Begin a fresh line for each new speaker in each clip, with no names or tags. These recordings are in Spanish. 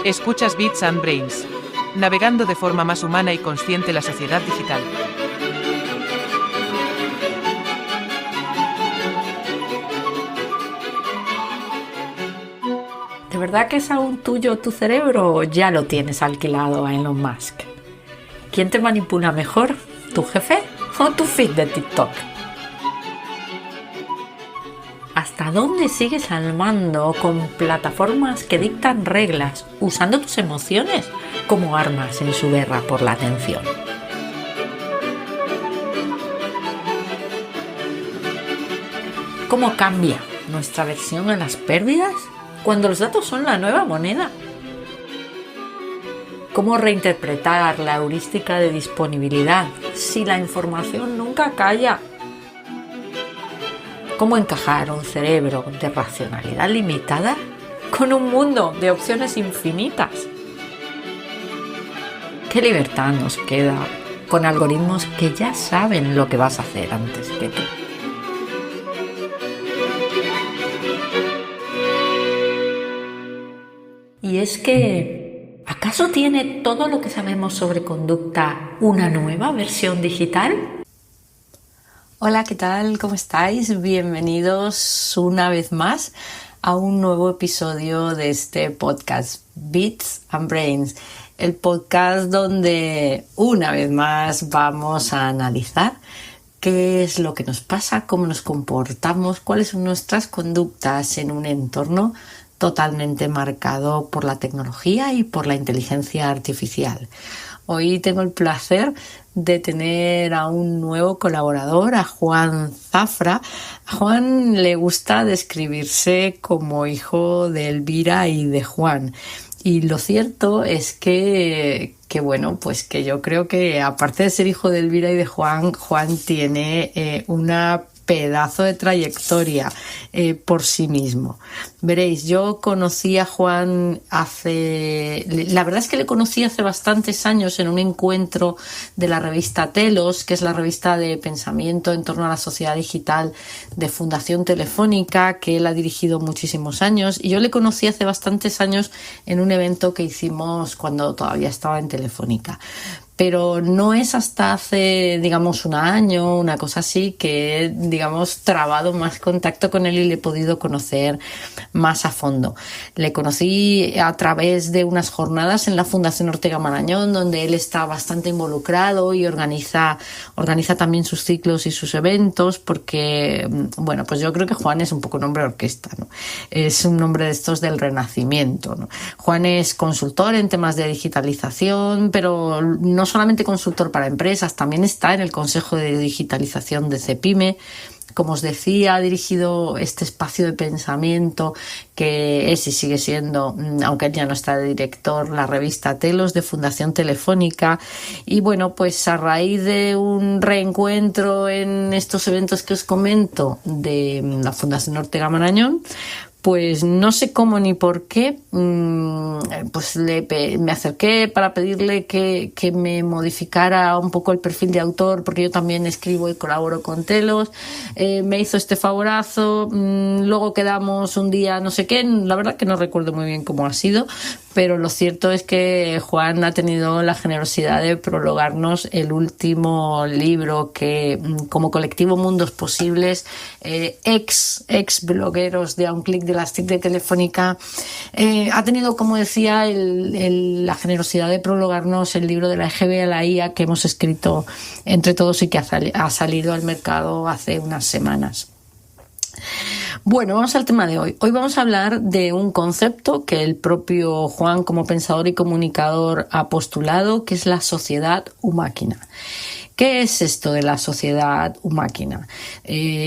Escuchas Bits and Brains, navegando de forma más humana y consciente la sociedad digital.
¿De verdad que es aún tuyo tu cerebro o ya lo tienes alquilado a Elon Musk? ¿Quién te manipula mejor? ¿Tu jefe o tu feed de TikTok? ¿Hasta dónde sigues al mando con plataformas que dictan reglas, usando tus emociones como armas en su guerra por la atención? ¿Cómo cambia nuestra versión a las pérdidas cuando los datos son la nueva moneda? ¿Cómo reinterpretar la heurística de disponibilidad si la información nunca calla? ¿Cómo encajar un cerebro de racionalidad limitada con un mundo de opciones infinitas? ¿Qué libertad nos queda con algoritmos que ya saben lo que vas a hacer antes que tú? Y es que, ¿acaso tiene todo lo que sabemos sobre conducta una nueva versión digital? Hola, ¿qué tal? ¿Cómo estáis? Bienvenidos una vez más a un nuevo episodio de este podcast, Bits and Brains, el podcast donde una vez más vamos a analizar qué es lo que nos pasa, cómo nos comportamos, cuáles son nuestras conductas en un entorno totalmente marcado por la tecnología y por la inteligencia artificial. Hoy tengo el placer de tener a un nuevo colaborador, a Juan Zafra. A Juan le gusta describirse como hijo de Elvira y de Juan. Y lo cierto es que bueno, pues que yo creo que aparte de ser hijo de Elvira y de Juan, Juan tiene una pedazo de trayectoria por sí mismo. Veréis, yo conocí a Juan la verdad es que le conocí hace bastantes años en un encuentro de la revista Telos, que es la revista de pensamiento en torno a la sociedad digital de Fundación Telefónica, que él ha dirigido muchísimos años, y yo le conocí hace bastantes años en un evento que hicimos cuando todavía estaba en Telefónica. Pero no es hasta hace, digamos, un año, una cosa así, que he, digamos, trabado más contacto con él y le he podido conocer más a fondo. Le conocí a través de unas jornadas en la Fundación Ortega Marañón, donde él está bastante involucrado y organiza también sus ciclos y sus eventos, porque, bueno, pues yo creo que Juan es un poco un hombre de orquesta, ¿no? Es un hombre de estos del Renacimiento, ¿no? Juan es consultor en temas de digitalización, pero no solamente consultor para empresas, también está en el Consejo de Digitalización de CEPIME. Como os decía, ha dirigido este espacio de pensamiento que es y sigue siendo, aunque él ya no está de director, la revista Telos de Fundación Telefónica. Y bueno, pues a raíz de un reencuentro en estos eventos que os comento de la Fundación Ortega Marañón, pues no sé cómo ni por qué, pues me acerqué para pedirle que me modificara un poco el perfil de autor, porque yo también escribo y colaboro con Telos. Me hizo este favorazo, luego quedamos un día no sé qué, la verdad que no recuerdo muy bien cómo ha sido, pero lo cierto es que Juan ha tenido la generosidad de prologarnos el último libro que, como colectivo Mundos Posibles, ex blogueros de A un clic de las TIC de Telefónica, ha tenido, como decía, la generosidad de prologarnos el libro de la EGB a la IA que hemos escrito entre todos y que ha salido al mercado hace unas semanas. Bueno, vamos al tema de hoy. Hoy vamos a hablar de un concepto que el propio Juan, como pensador y comunicador, ha postulado, que es la sociedad u-máquina. ¿Qué es esto de la sociedad u-máquina?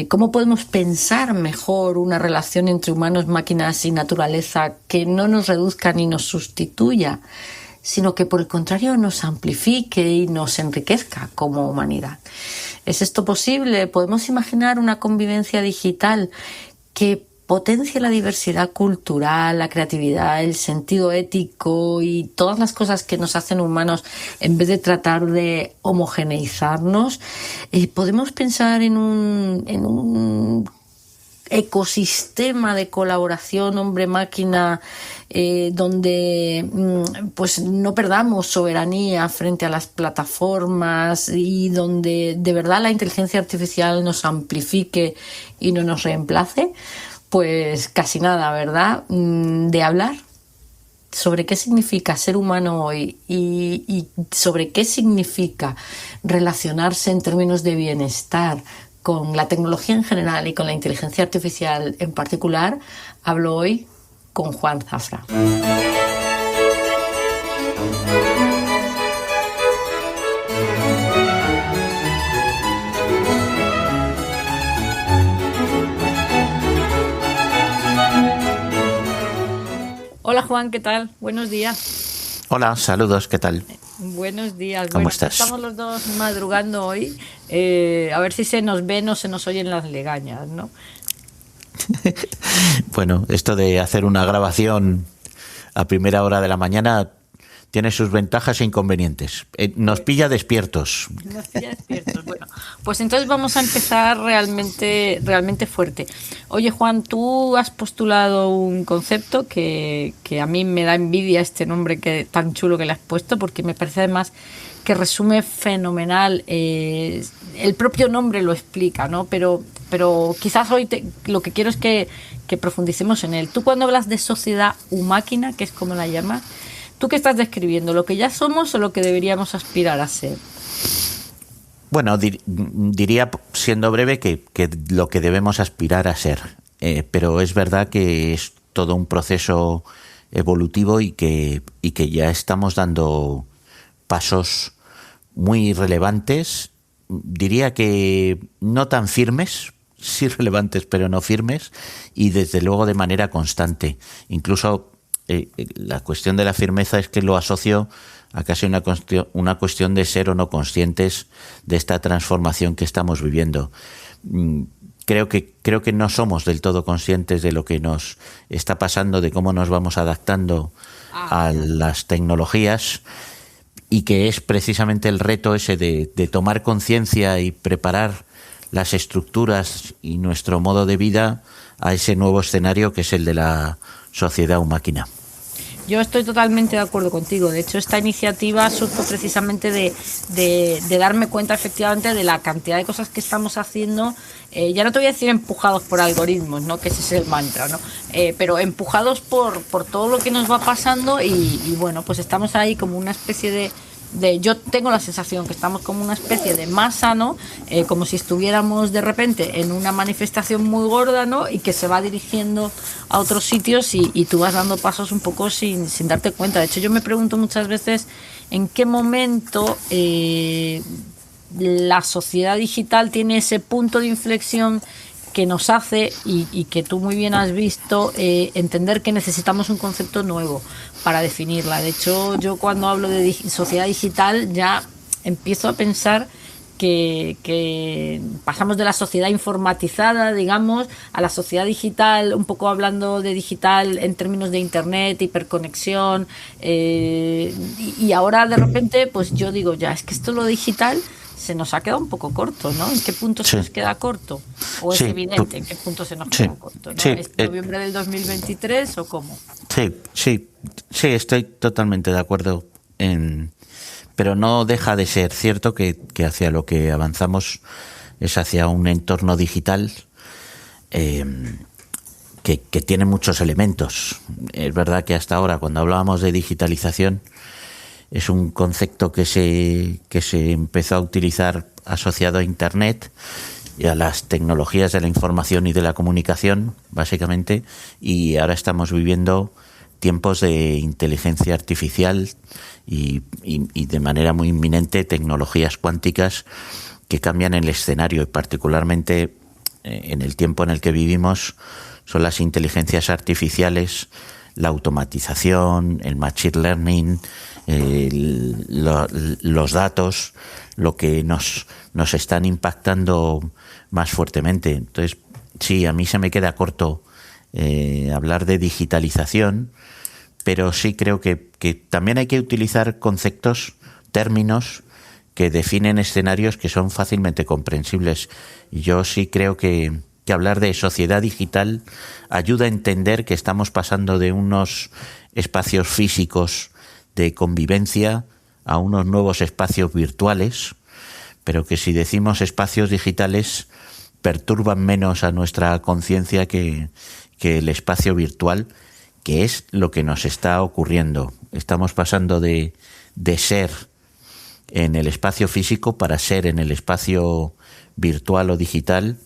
¿Cómo podemos pensar mejor una relación entre humanos, máquinas y naturaleza que no nos reduzca ni nos sustituya, sino que por el contrario nos amplifique y nos enriquezca como humanidad? ¿Es esto posible? ¿Podemos imaginar una convivencia digital que potencie la diversidad cultural, la creatividad, el sentido ético y todas las cosas que nos hacen humanos en vez de tratar de homogeneizarnos? ¿Podemos pensar en un ecosistema de colaboración hombre-máquina donde pues no perdamos soberanía frente a las plataformas y donde de verdad la inteligencia artificial nos amplifique y no nos reemplace, pues casi nada, ¿verdad? De hablar sobre qué significa ser humano hoy y sobre qué significa relacionarse en términos de bienestar con la tecnología en general y con la inteligencia artificial en particular, hablo hoy con Juan Zafra. Hola Juan, ¿qué tal? Buenos días.
Hola, saludos, ¿qué tal?
Buenos días.
¿Cómo estás?
Estamos los dos madrugando hoy. A ver si se nos ven o se nos oyen las legañas, ¿no?
Bueno, esto de hacer una grabación a primera hora de la mañana tiene sus ventajas e inconvenientes. Nos pilla despiertos.
Bueno, pues entonces vamos a empezar realmente fuerte. Oye, Juan, tú has postulado un concepto que a mí me da envidia este nombre tan chulo que le has puesto, porque me parece además que resume fenomenal. El propio nombre lo explica, ¿no? Pero quizás hoy lo que quiero es que profundicemos en él. Tú, cuando hablas de sociedad máquina, que es como la llamas, ¿tú qué estás describiendo? ¿Lo que ya somos o lo que deberíamos aspirar a ser?
Bueno, diría, siendo breve, que lo que debemos aspirar a ser. Pero es verdad que es todo un proceso evolutivo y que ya estamos dando pasos muy relevantes. Diría que no tan firmes, sí relevantes, pero no firmes, y desde luego de manera constante. Incluso la cuestión de la firmeza es que lo asocio a casi una cuestión de ser o no conscientes de esta transformación que estamos viviendo. Creo que no somos del todo conscientes de lo que nos está pasando, de cómo nos vamos adaptando a las tecnologías, y que es precisamente el reto ese de tomar conciencia y preparar las estructuras y nuestro modo de vida a ese nuevo escenario que es el de la sociedad máquina.
Yo estoy totalmente de acuerdo contigo. De hecho, esta iniciativa surge precisamente de darme cuenta efectivamente de la cantidad de cosas que estamos haciendo. Ya no te voy a decir empujados por algoritmos, ¿no? Que ese es el mantra, ¿no? Pero empujados por todo lo que nos va pasando y bueno, pues estamos ahí como una especie de yo tengo la sensación que estamos como una especie de masa, ¿no? Como si estuviéramos de repente en una manifestación muy gorda, ¿no? Y que se va dirigiendo a otros sitios y tú vas dando pasos un poco sin darte cuenta. De hecho, yo me pregunto muchas veces en qué momento la sociedad digital tiene ese punto de inflexión que nos hace, y que tú muy bien has visto, entender que necesitamos un concepto nuevo para definirla. De hecho, yo cuando hablo de sociedad digital ya empiezo a pensar que pasamos de la sociedad informatizada, digamos, a la sociedad digital, un poco hablando de digital en términos de internet, hiperconexión, y ahora de repente pues yo digo, ya, es que esto lo digital se nos ha quedado un poco corto, ¿no? ¿En qué punto se nos queda corto? ¿O es evidente en qué punto se nos queda corto, ¿no? ¿Es noviembre del 2023 o cómo?
Sí, estoy totalmente de acuerdo pero no deja de ser cierto que hacia lo que avanzamos es hacia un entorno digital que tiene muchos elementos. Es verdad que hasta ahora, cuando hablábamos de digitalización, es un concepto que se empezó a utilizar asociado a Internet y a las tecnologías de la información y de la comunicación, básicamente, y ahora estamos viviendo tiempos de inteligencia artificial y de manera muy inminente tecnologías cuánticas que cambian el escenario, y particularmente en el tiempo en el que vivimos son las inteligencias artificiales, la automatización, el machine learning, los datos, lo que nos están impactando más fuertemente. Entonces, sí, a mí se me queda corto hablar de digitalización, pero sí creo que también hay que utilizar conceptos, términos que definen escenarios que son fácilmente comprensibles. Y yo sí creo que que hablar de sociedad digital ayuda a entender que estamos pasando de unos espacios físicos de convivencia a unos nuevos espacios virtuales, pero que si decimos espacios digitales perturban menos a nuestra conciencia que el espacio virtual, que es lo que nos está ocurriendo. Estamos pasando de ser en el espacio físico para ser en el espacio virtual o digital,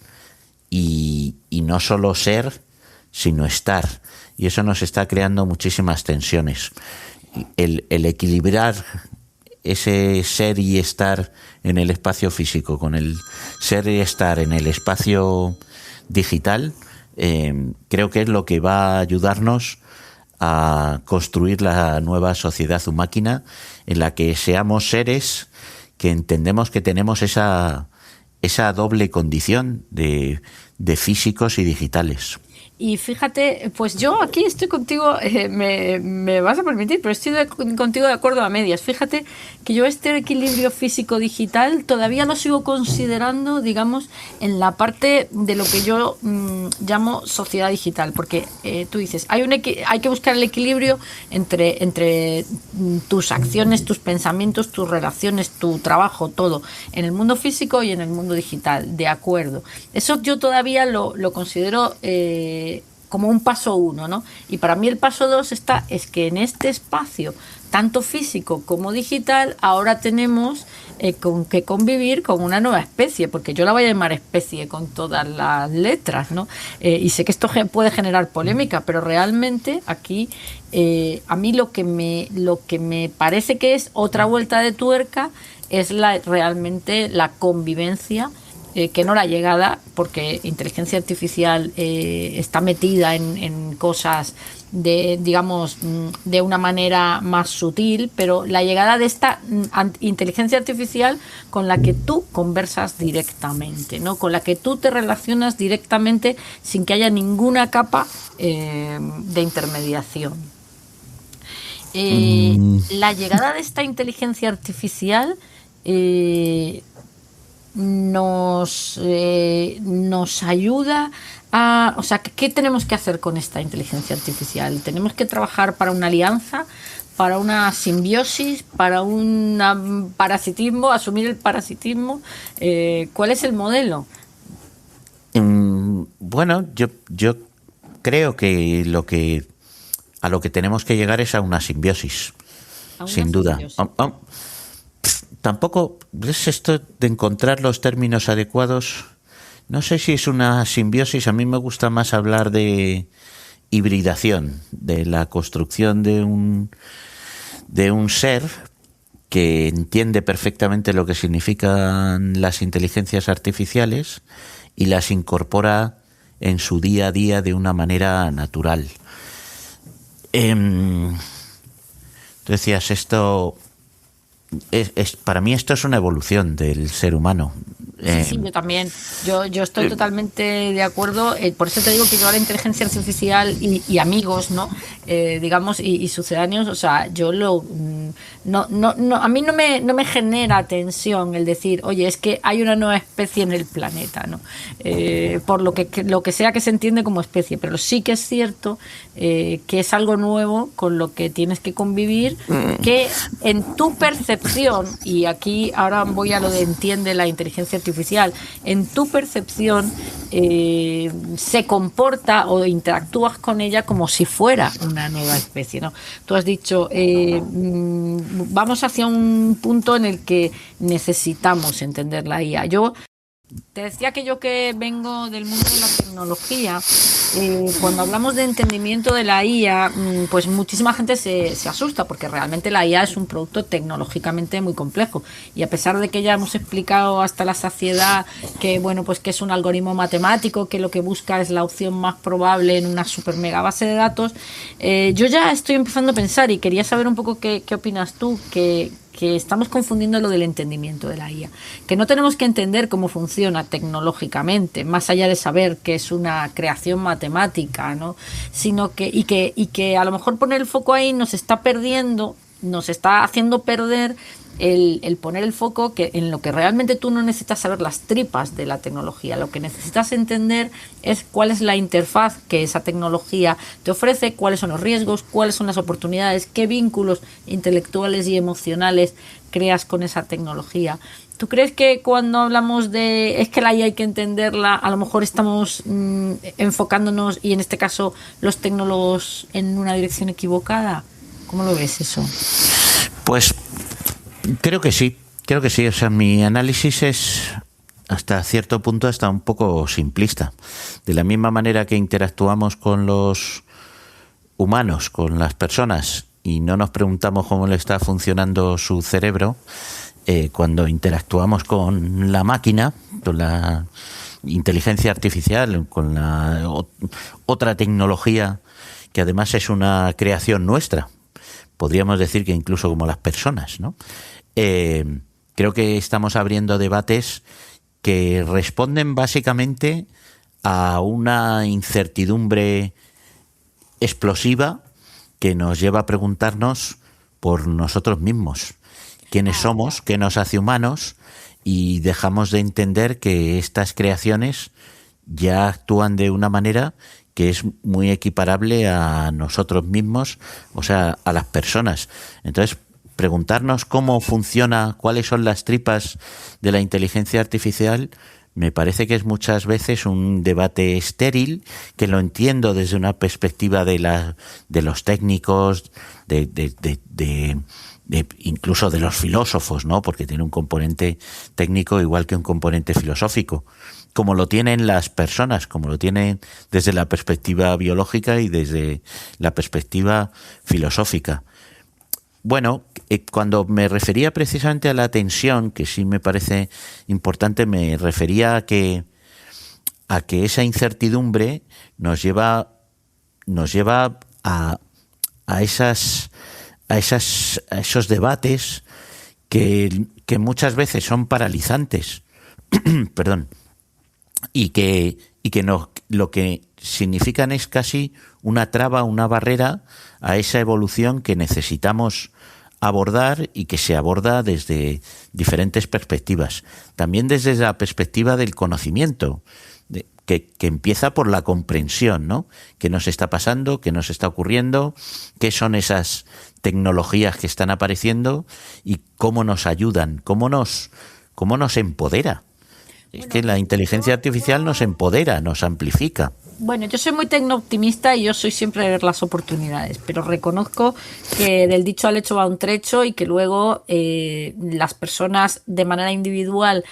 y no solo ser, sino estar. Y eso nos está creando muchísimas tensiones. El equilibrar ese ser y estar en el espacio físico con el ser y estar en el espacio digital, creo que es lo que va a ayudarnos a construir la nueva sociedad máquina, en la que seamos seres que entendemos que tenemos esa doble condición de físicos y digitales.
Y fíjate, pues yo aquí estoy contigo, me vas a permitir, pero estoy contigo de acuerdo a medias. Fíjate que yo este equilibrio físico-digital todavía lo sigo considerando, digamos, en la parte de lo que yo llamo sociedad digital, porque tú dices, hay que buscar el equilibrio entre tus acciones, tus pensamientos, tus relaciones, tu trabajo, todo, en el mundo físico y en el mundo digital, de acuerdo. Eso yo todavía lo considero como un paso 1, ¿no? Y para mí el paso 2 es que en este espacio, tanto físico como digital, ahora tenemos con que convivir con una nueva especie, porque yo la voy a llamar especie con todas las letras, ¿no? Y sé que esto puede generar polémica, pero realmente aquí a mí lo que me parece que es otra vuelta de tuerca es realmente la convivencia, que no la llegada, porque inteligencia artificial está metida en cosas digamos, de una manera más sutil, pero la llegada de esta inteligencia artificial con la que tú conversas directamente, ¿no? Con la que tú te relacionas directamente sin que haya ninguna capa de intermediación. La llegada de esta inteligencia artificial nos ayuda a... O sea, ¿qué tenemos que hacer con esta inteligencia artificial? ¿Tenemos que trabajar para una alianza, para una simbiosis, para un parasitismo, asumir el parasitismo? ¿Cuál es el modelo?
Bueno, yo creo que a lo que tenemos que llegar es a una simbiosis, sin duda. Tampoco es esto de encontrar los términos adecuados. No sé si es una simbiosis. A mí me gusta más hablar de hibridación, de la construcción de un ser que entiende perfectamente lo que significan las inteligencias artificiales y las incorpora en su día a día de una manera natural. Tú decías esto... para mí esto es una evolución del ser humano.
Sí, yo también. Yo estoy totalmente de acuerdo. Por eso te digo que yo a la inteligencia artificial y amigos, ¿no? Digamos, y sucedáneos, o sea, yo a mí no me genera tensión el decir, oye, es que hay una nueva especie en el planeta, ¿no? Por lo que sea que se entiende como especie, pero sí que es cierto que es algo nuevo con lo que tienes que convivir, que en tu percepción, y aquí ahora voy a lo de entiende la inteligencia artificial, en tu percepción se comporta o interactúas con ella como si fuera una nueva especie, ¿no? Tú has dicho, vamos hacia un punto en el que necesitamos entender la IA. Yo te decía que yo que vengo del mundo de la tecnología, cuando hablamos de entendimiento de la IA, pues muchísima gente se asusta, porque realmente la IA es un producto tecnológicamente muy complejo, y a pesar de que ya hemos explicado hasta la saciedad que, bueno, pues que es un algoritmo matemático que lo que busca es la opción más probable en una super mega base de datos, yo ya estoy empezando a pensar, y quería saber un poco qué opinas tú, que estamos confundiendo lo del entendimiento de la IA, que no tenemos que entender cómo funciona tecnológicamente, más allá de saber que es una creación matemática, ¿no? Sino que a lo mejor poner el foco ahí nos está perdiendo nos está haciendo perder el poner el foco en lo que realmente tú no necesitas saber las tripas de la tecnología. Lo que necesitas entender es cuál es la interfaz que esa tecnología te ofrece, cuáles son los riesgos, cuáles son las oportunidades, qué vínculos intelectuales y emocionales creas con esa tecnología. ¿Tú crees que cuando hablamos de es que la IA hay que entenderla, a lo mejor estamos enfocándonos, y en este caso los tecnólogos, en una dirección equivocada? ¿Cómo lo ves eso?
Pues creo que sí. O sea, mi análisis es hasta cierto punto hasta un poco simplista. De la misma manera que interactuamos con los humanos, con las personas, y no nos preguntamos cómo le está funcionando su cerebro, cuando interactuamos con la máquina, con la inteligencia artificial, con la otra tecnología que además es una creación nuestra, podríamos decir que incluso como las personas, ¿no? Creo que estamos abriendo debates que responden básicamente a una incertidumbre explosiva que nos lleva a preguntarnos por nosotros mismos. ¿Quiénes somos? ¿Qué nos hace humanos? Y dejamos de entender que estas creaciones ya actúan de una manera que es muy equiparable a nosotros mismos, o sea, a las personas. Entonces, preguntarnos cómo funciona, cuáles son las tripas de la inteligencia artificial, me parece que es muchas veces un debate estéril, que lo entiendo desde una perspectiva de los técnicos, incluso de los filósofos, ¿no? Porque tiene un componente técnico igual que un componente filosófico, como lo tienen las personas, como lo tienen desde la perspectiva biológica y desde la perspectiva filosófica. Bueno, cuando me refería precisamente a la tensión, que sí me parece importante, me refería a que esa incertidumbre nos lleva a esos debates que muchas veces son paralizantes, perdón, y que lo que significan es casi una traba, una barrera a esa evolución que necesitamos abordar y que se aborda desde diferentes perspectivas. También desde la perspectiva del conocimiento, que empieza por la comprensión, ¿no? ¿Qué nos está pasando? ¿Qué nos está ocurriendo? ¿Qué son esas tecnologías que están apareciendo? ¿Y cómo nos ayudan? ¿Cómo nos empodera? Es que la inteligencia artificial nos empodera, nos amplifica.
Bueno, yo soy muy tecnooptimista y yo soy siempre de ver las oportunidades, pero reconozco que del dicho al hecho va un trecho y que luego las personas de manera individual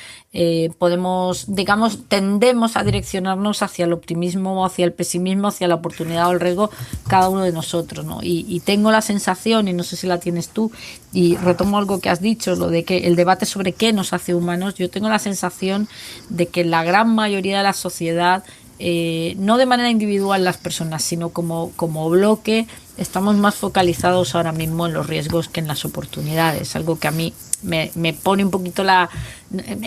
tendemos a direccionarnos hacia el optimismo o hacia el pesimismo, hacia la oportunidad o el riesgo, cada uno de nosotros, ¿no? Y tengo la sensación, y no sé si la tienes tú, y retomo algo que has dicho, lo de que el debate sobre qué nos hace humanos, yo tengo la sensación de que la gran mayoría de la sociedad, no de manera individual las personas, sino como bloque, estamos más focalizados ahora mismo en los riesgos que en las oportunidades, algo que a mí me pone un poquito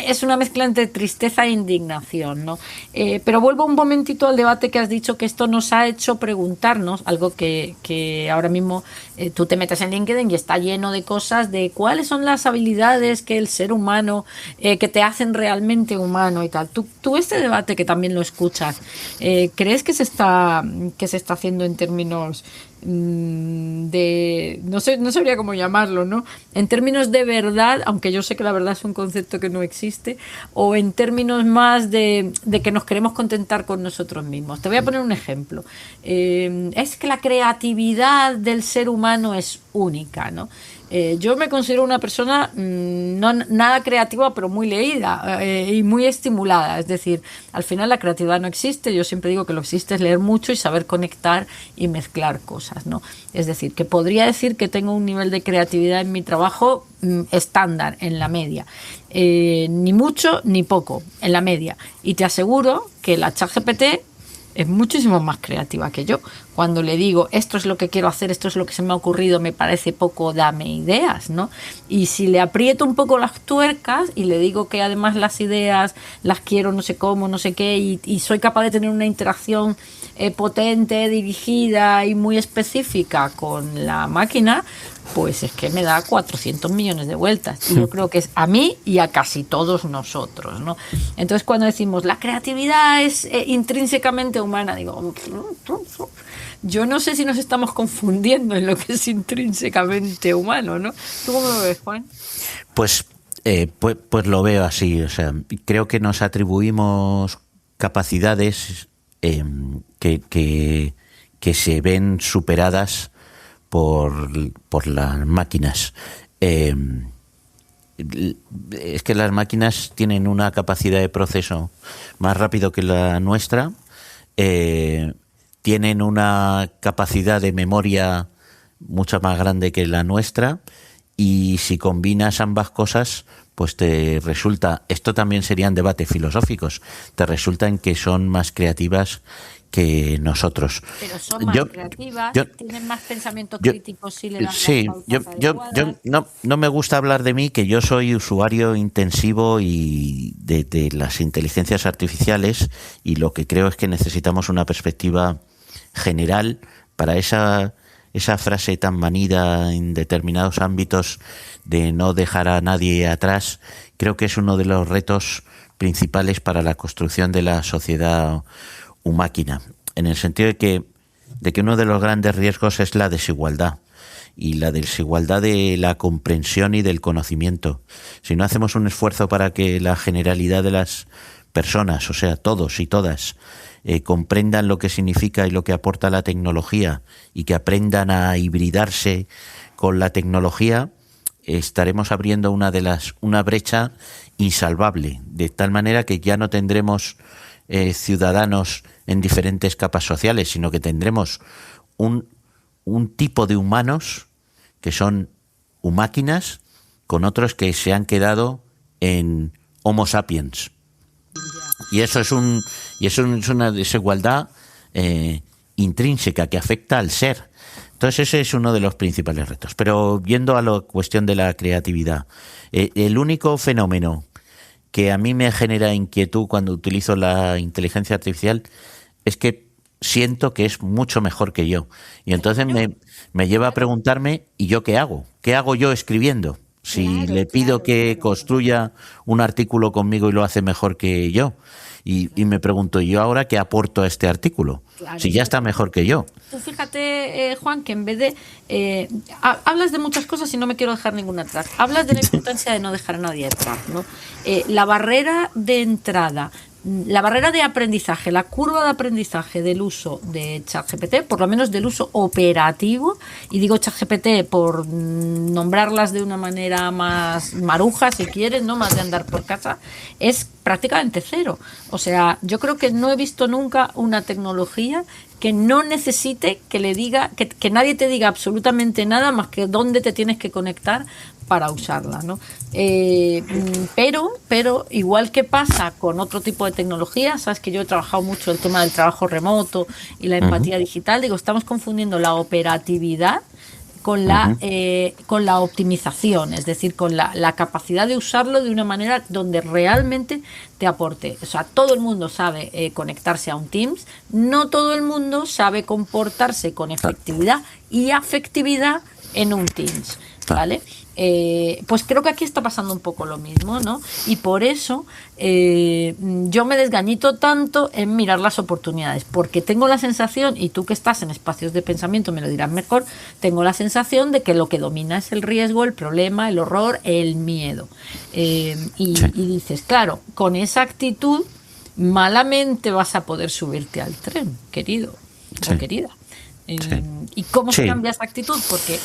es una mezcla entre tristeza e indignación, ¿no? Pero vuelvo un momentito al debate que has dicho, que esto nos ha hecho preguntarnos, algo que ahora mismo tú te metes en LinkedIn y está lleno de cosas de cuáles son las habilidades que el ser humano, que te hacen realmente humano y tal. Tú este debate, que también lo escuchas, ¿crees que se está haciendo en términos no sabría cómo llamarlo, ¿no? En términos de verdad, aunque yo sé que la verdad es un concepto que no existe, o en términos más de que nos queremos contentar con nosotros mismos? Te voy a poner un ejemplo. Es que la creatividad del ser humano es única, ¿no? Yo me considero una persona no nada creativa, pero muy leída y muy estimulada. Es decir, al final la creatividad no existe. Yo siempre digo que lo que existe es leer mucho y saber conectar y mezclar cosas, ¿no? Es decir, que podría decir que tengo un nivel de creatividad en mi trabajo estándar, en la media. Ni mucho ni poco, en la media. Y te aseguro que la ChatGPT es muchísimo más creativa que yo. Cuando le digo, esto es lo que quiero hacer, esto es lo que se me ha ocurrido, me parece poco, dame ideas, ¿no? Y si le aprieto un poco las tuercas y le digo que además las ideas las quiero no sé cómo, no sé qué, y soy capaz de tener una interacción potente, dirigida y muy específica con la máquina, pues es que me da 400 millones de vueltas. Y yo creo que es a mí y a casi todos nosotros, ¿no? Entonces, cuando decimos la creatividad es intrínsecamente humana, digo, yo no sé si nos estamos confundiendo en lo que es intrínsecamente humano, ¿no? ¿Tú cómo lo ves, Juan?
Pues lo veo así. O sea, creo que nos atribuimos capacidades que se ven superadas por las máquinas. Es que las máquinas tienen una capacidad de proceso más rápido que la nuestra, tienen una capacidad de memoria mucho más grande que la nuestra, y si combinas ambas cosas, pues te resulta, esto también serían debates filosóficos, te resulta en que son más creativas que nosotros.
Pero son más creativas, tienen más pensamiento crítico si le das
sí,
las pautas adecuadas.
no me gusta hablar de mí, que yo soy usuario intensivo y de las inteligencias artificiales, y lo que creo es que necesitamos una perspectiva general para esa frase tan manida en determinados ámbitos de no dejar a nadie atrás. Creo que es uno de los retos principales para la construcción de la sociedad máquina, en el sentido de que uno de los grandes riesgos es la desigualdad, y la desigualdad de la comprensión y del conocimiento. Si no hacemos un esfuerzo para que la generalidad de las personas, o sea, todos y todas, comprendan lo que significa y lo que aporta la tecnología, y que aprendan a hibridarse con la tecnología, estaremos abriendo una brecha insalvable, de tal manera que ya no tendremos ciudadanos en diferentes capas sociales, sino que tendremos un tipo de humanos que son máquinas, con otros que se han quedado en Homo sapiens. Y eso es una desigualdad intrínseca que afecta al ser. Entonces ese es uno de los principales retos. Pero yendo a la cuestión de la creatividad, el único fenómeno que a mí me genera inquietud cuando utilizo la inteligencia artificial es que siento que es mucho mejor que yo. Y entonces me lleva a preguntarme, ¿y yo qué hago? ¿Qué hago yo escribiendo? Si le pido que construya un artículo conmigo y lo hace mejor que yo. Y me pregunto, ¿y yo ahora qué aporto a este artículo? Claro, si ya está mejor que yo.
Tú fíjate, Juan, que en vez de... hablas de muchas cosas y no me quiero dejar ninguna atrás. Hablas de la importancia de no dejar a nadie atrás, ¿no? La barrera de entrada, la barrera de aprendizaje, la curva de aprendizaje del uso de ChatGPT, por lo menos del uso operativo, y digo ChatGPT por nombrarlas de una manera más maruja, si quieres, ¿no? Más de andar por casa, es prácticamente cero. O sea, yo creo que no he visto nunca una tecnología que no necesite que le diga, que nadie te diga absolutamente nada más que dónde te tienes que conectar para usarla, ¿no? Pero igual que pasa con otro tipo de tecnología, sabes que yo he trabajado mucho el tema del trabajo remoto y la empatía digital, digo, estamos confundiendo la operatividad con la optimización, es decir, con la capacidad de usarlo de una manera donde realmente te aporte. O sea, todo el mundo sabe conectarse a un Teams, no todo el mundo sabe comportarse con efectividad y afectividad en un Teams, ¿vale? Pues creo que aquí está pasando un poco lo mismo, ¿no? Y por eso yo me desgañito tanto en mirar las oportunidades, porque tengo la sensación, y tú que estás en espacios de pensamiento me lo dirás mejor, tengo la sensación de que lo que domina es el riesgo, el problema, el horror, el miedo. Y dices, claro, con esa actitud malamente vas a poder subirte al tren, querido o querida. ¿Y cómo se cambia esa actitud? Porque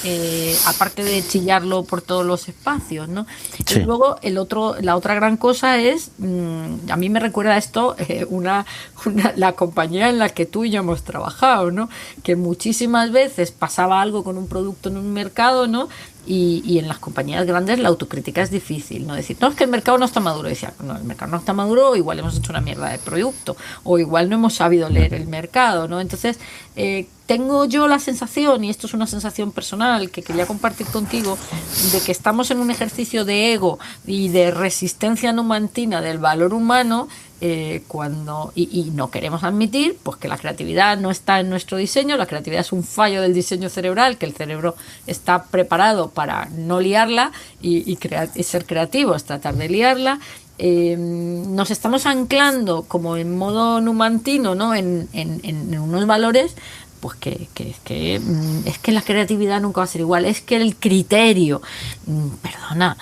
aparte de chillarlo por todos los espacios, ¿no? Y luego la otra gran cosa es, a mí me recuerda esto la compañía en la que tú y yo hemos trabajado, ¿no? Que muchísimas veces pasaba algo con un producto en un mercado, ¿no? Y en las compañías grandes la autocrítica es difícil, ¿no? Decir, no, es que el mercado no está maduro. Decía, no, el mercado no está maduro, o igual hemos hecho una mierda de producto, o igual no hemos sabido leer el mercado, ¿no? Entonces, tengo yo la sensación, y esto es una sensación personal que quería compartir contigo, de que estamos en un ejercicio de ego y de resistencia numantina del valor humano y no queremos admitir pues que la creatividad no está en nuestro diseño. La creatividad es un fallo del diseño cerebral, que el cerebro está preparado para no liarla, y ser creativo es tratar de liarla. Nos estamos anclando como en modo numantino, ¿no? en unos valores, pues es que la creatividad nunca va a ser igual, es que el criterio, perdona,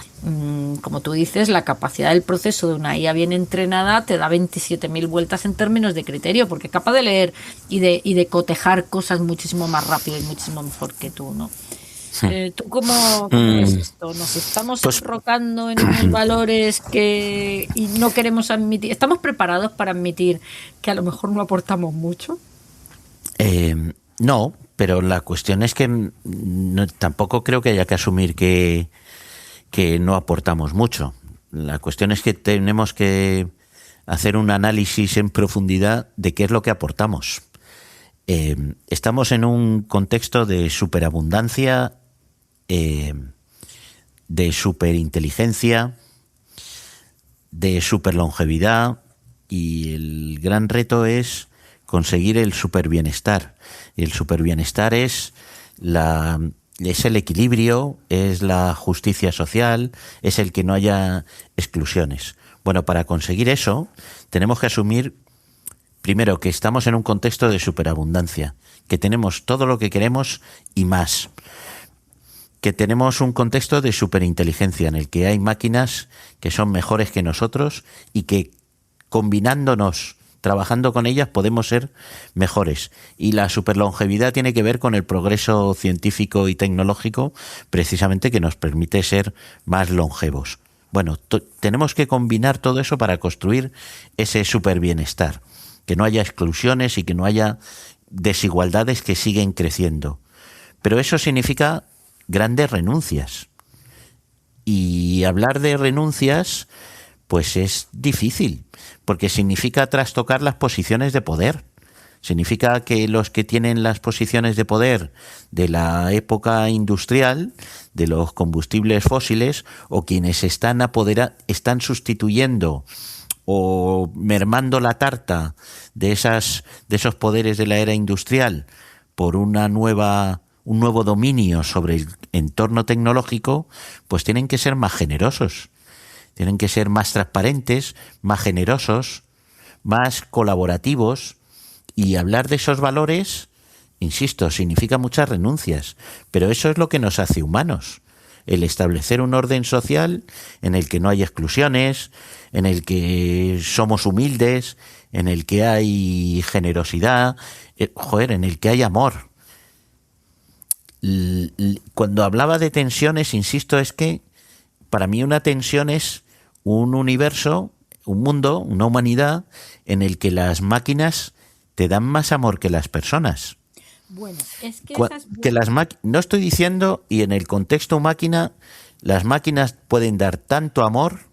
como tú dices, la capacidad del proceso de una IA bien entrenada te da 27.000 vueltas en términos de criterio, porque es capaz de leer y de cotejar cosas muchísimo más rápido y muchísimo mejor que tú, ¿no? ¿Tú cómo ves esto? ¿Nos estamos enrocando en unos valores y no queremos admitir? ¿Estamos preparados para admitir que a lo mejor no aportamos mucho?
No, pero la cuestión es que tampoco creo que haya que asumir que no aportamos mucho. La cuestión es que tenemos que hacer un análisis en profundidad de qué es lo que aportamos. Estamos en un contexto de superabundancia, de superinteligencia, de superlongevidad, y el gran reto es conseguir el superbienestar. Y el superbienestar es el equilibrio, es la justicia social, es el que no haya exclusiones. Bueno, para conseguir eso tenemos que asumir primero que estamos en un contexto de superabundancia, que tenemos todo lo que queremos y más, que tenemos un contexto de superinteligencia en el que hay máquinas que son mejores que nosotros y que combinándonos, trabajando con ellas, podemos ser mejores. Y la superlongevidad tiene que ver con el progreso científico y tecnológico, precisamente, que nos permite ser más longevos. Bueno, tenemos que combinar todo eso para construir ese superbienestar, que no haya exclusiones y que no haya desigualdades que siguen creciendo. Pero eso significa grandes renuncias. Y hablar de renuncias, pues es difícil, porque significa trastocar las posiciones de poder. Significa que los que tienen las posiciones de poder de la época industrial, de los combustibles fósiles, o quienes están sustituyendo o mermando la tarta de esos poderes de la era industrial por un nuevo dominio sobre el entorno tecnológico, pues tienen que ser más generosos, tienen que ser más transparentes, más generosos, más colaborativos. Y hablar de esos valores, insisto, significa muchas renuncias, pero eso es lo que nos hace humanos. El establecer un orden social en el que no hay exclusiones, en el que somos humildes, en el que hay generosidad, en el que hay amor. Cuando hablaba de tensiones, insisto, es que para mí una tensión es un universo, un mundo, una humanidad en el que las máquinas te dan más amor que las personas.
Bueno, es que
no estoy diciendo, y en el contexto máquina, las máquinas pueden dar tanto amor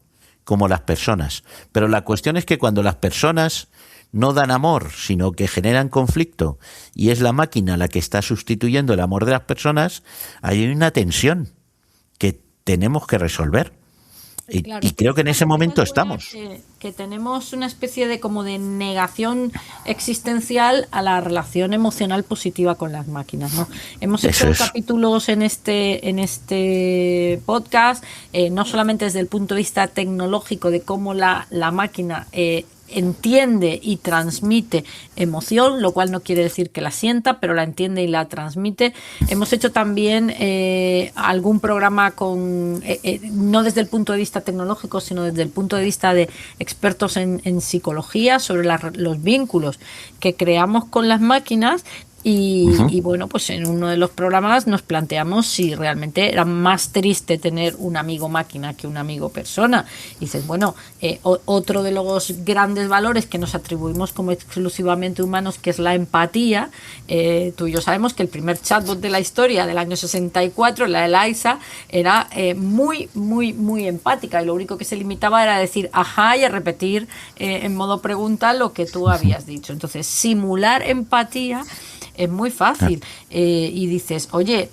como las personas. Pero la cuestión es que cuando las personas no dan amor, sino que generan conflicto, y es la máquina la que está sustituyendo el amor de las personas, hay una tensión que tenemos que resolver.
Claro,
y creo que en ese momento estamos.
Que tenemos una especie de como de negación existencial a la relación emocional positiva con las máquinas, ¿no? Hemos hecho capítulos en este podcast, no solamente desde el punto de vista tecnológico de cómo la máquina entiende y transmite emoción, lo cual no quiere decir que la sienta, pero la entiende y la transmite. Hemos hecho también algún programa no desde el punto de vista tecnológico, sino desde el punto de vista de expertos en psicología sobre los vínculos que creamos con las máquinas. Y bueno, pues en uno de los programas nos planteamos si realmente era más triste tener un amigo máquina que un amigo persona. Y dices, bueno, otro de los grandes valores que nos atribuimos como exclusivamente humanos, que es la empatía. Tú y yo sabemos que el primer chatbot de la historia del año 64, la Eliza, era muy, muy, muy empática, y lo único que se limitaba era a decir ajá y a repetir en modo pregunta lo que tú habías dicho. Entonces, simular empatía es muy fácil. Y dices, oye,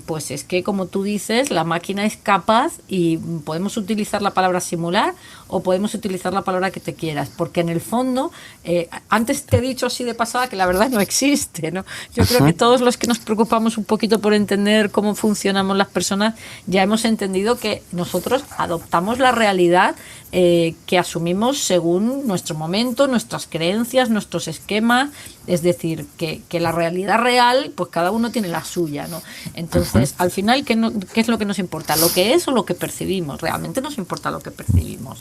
pues es que como tú dices, la máquina es capaz y podemos utilizar la palabra simular o podemos utilizar la palabra que te quieras, porque en el fondo, antes te he dicho así de pasada que la verdad no existe, ¿no? Yo creo que todos los que nos preocupamos un poquito por entender cómo funcionamos las personas, ya hemos entendido que nosotros adoptamos la realidad que asumimos según nuestro momento, nuestras creencias, nuestros esquemas, es decir, que la realidad real, pues cada uno tiene la suya, ¿no? Entonces, al final, ¿qué es lo que nos importa? ¿Lo que es o lo que percibimos? Realmente nos importa lo que percibimos,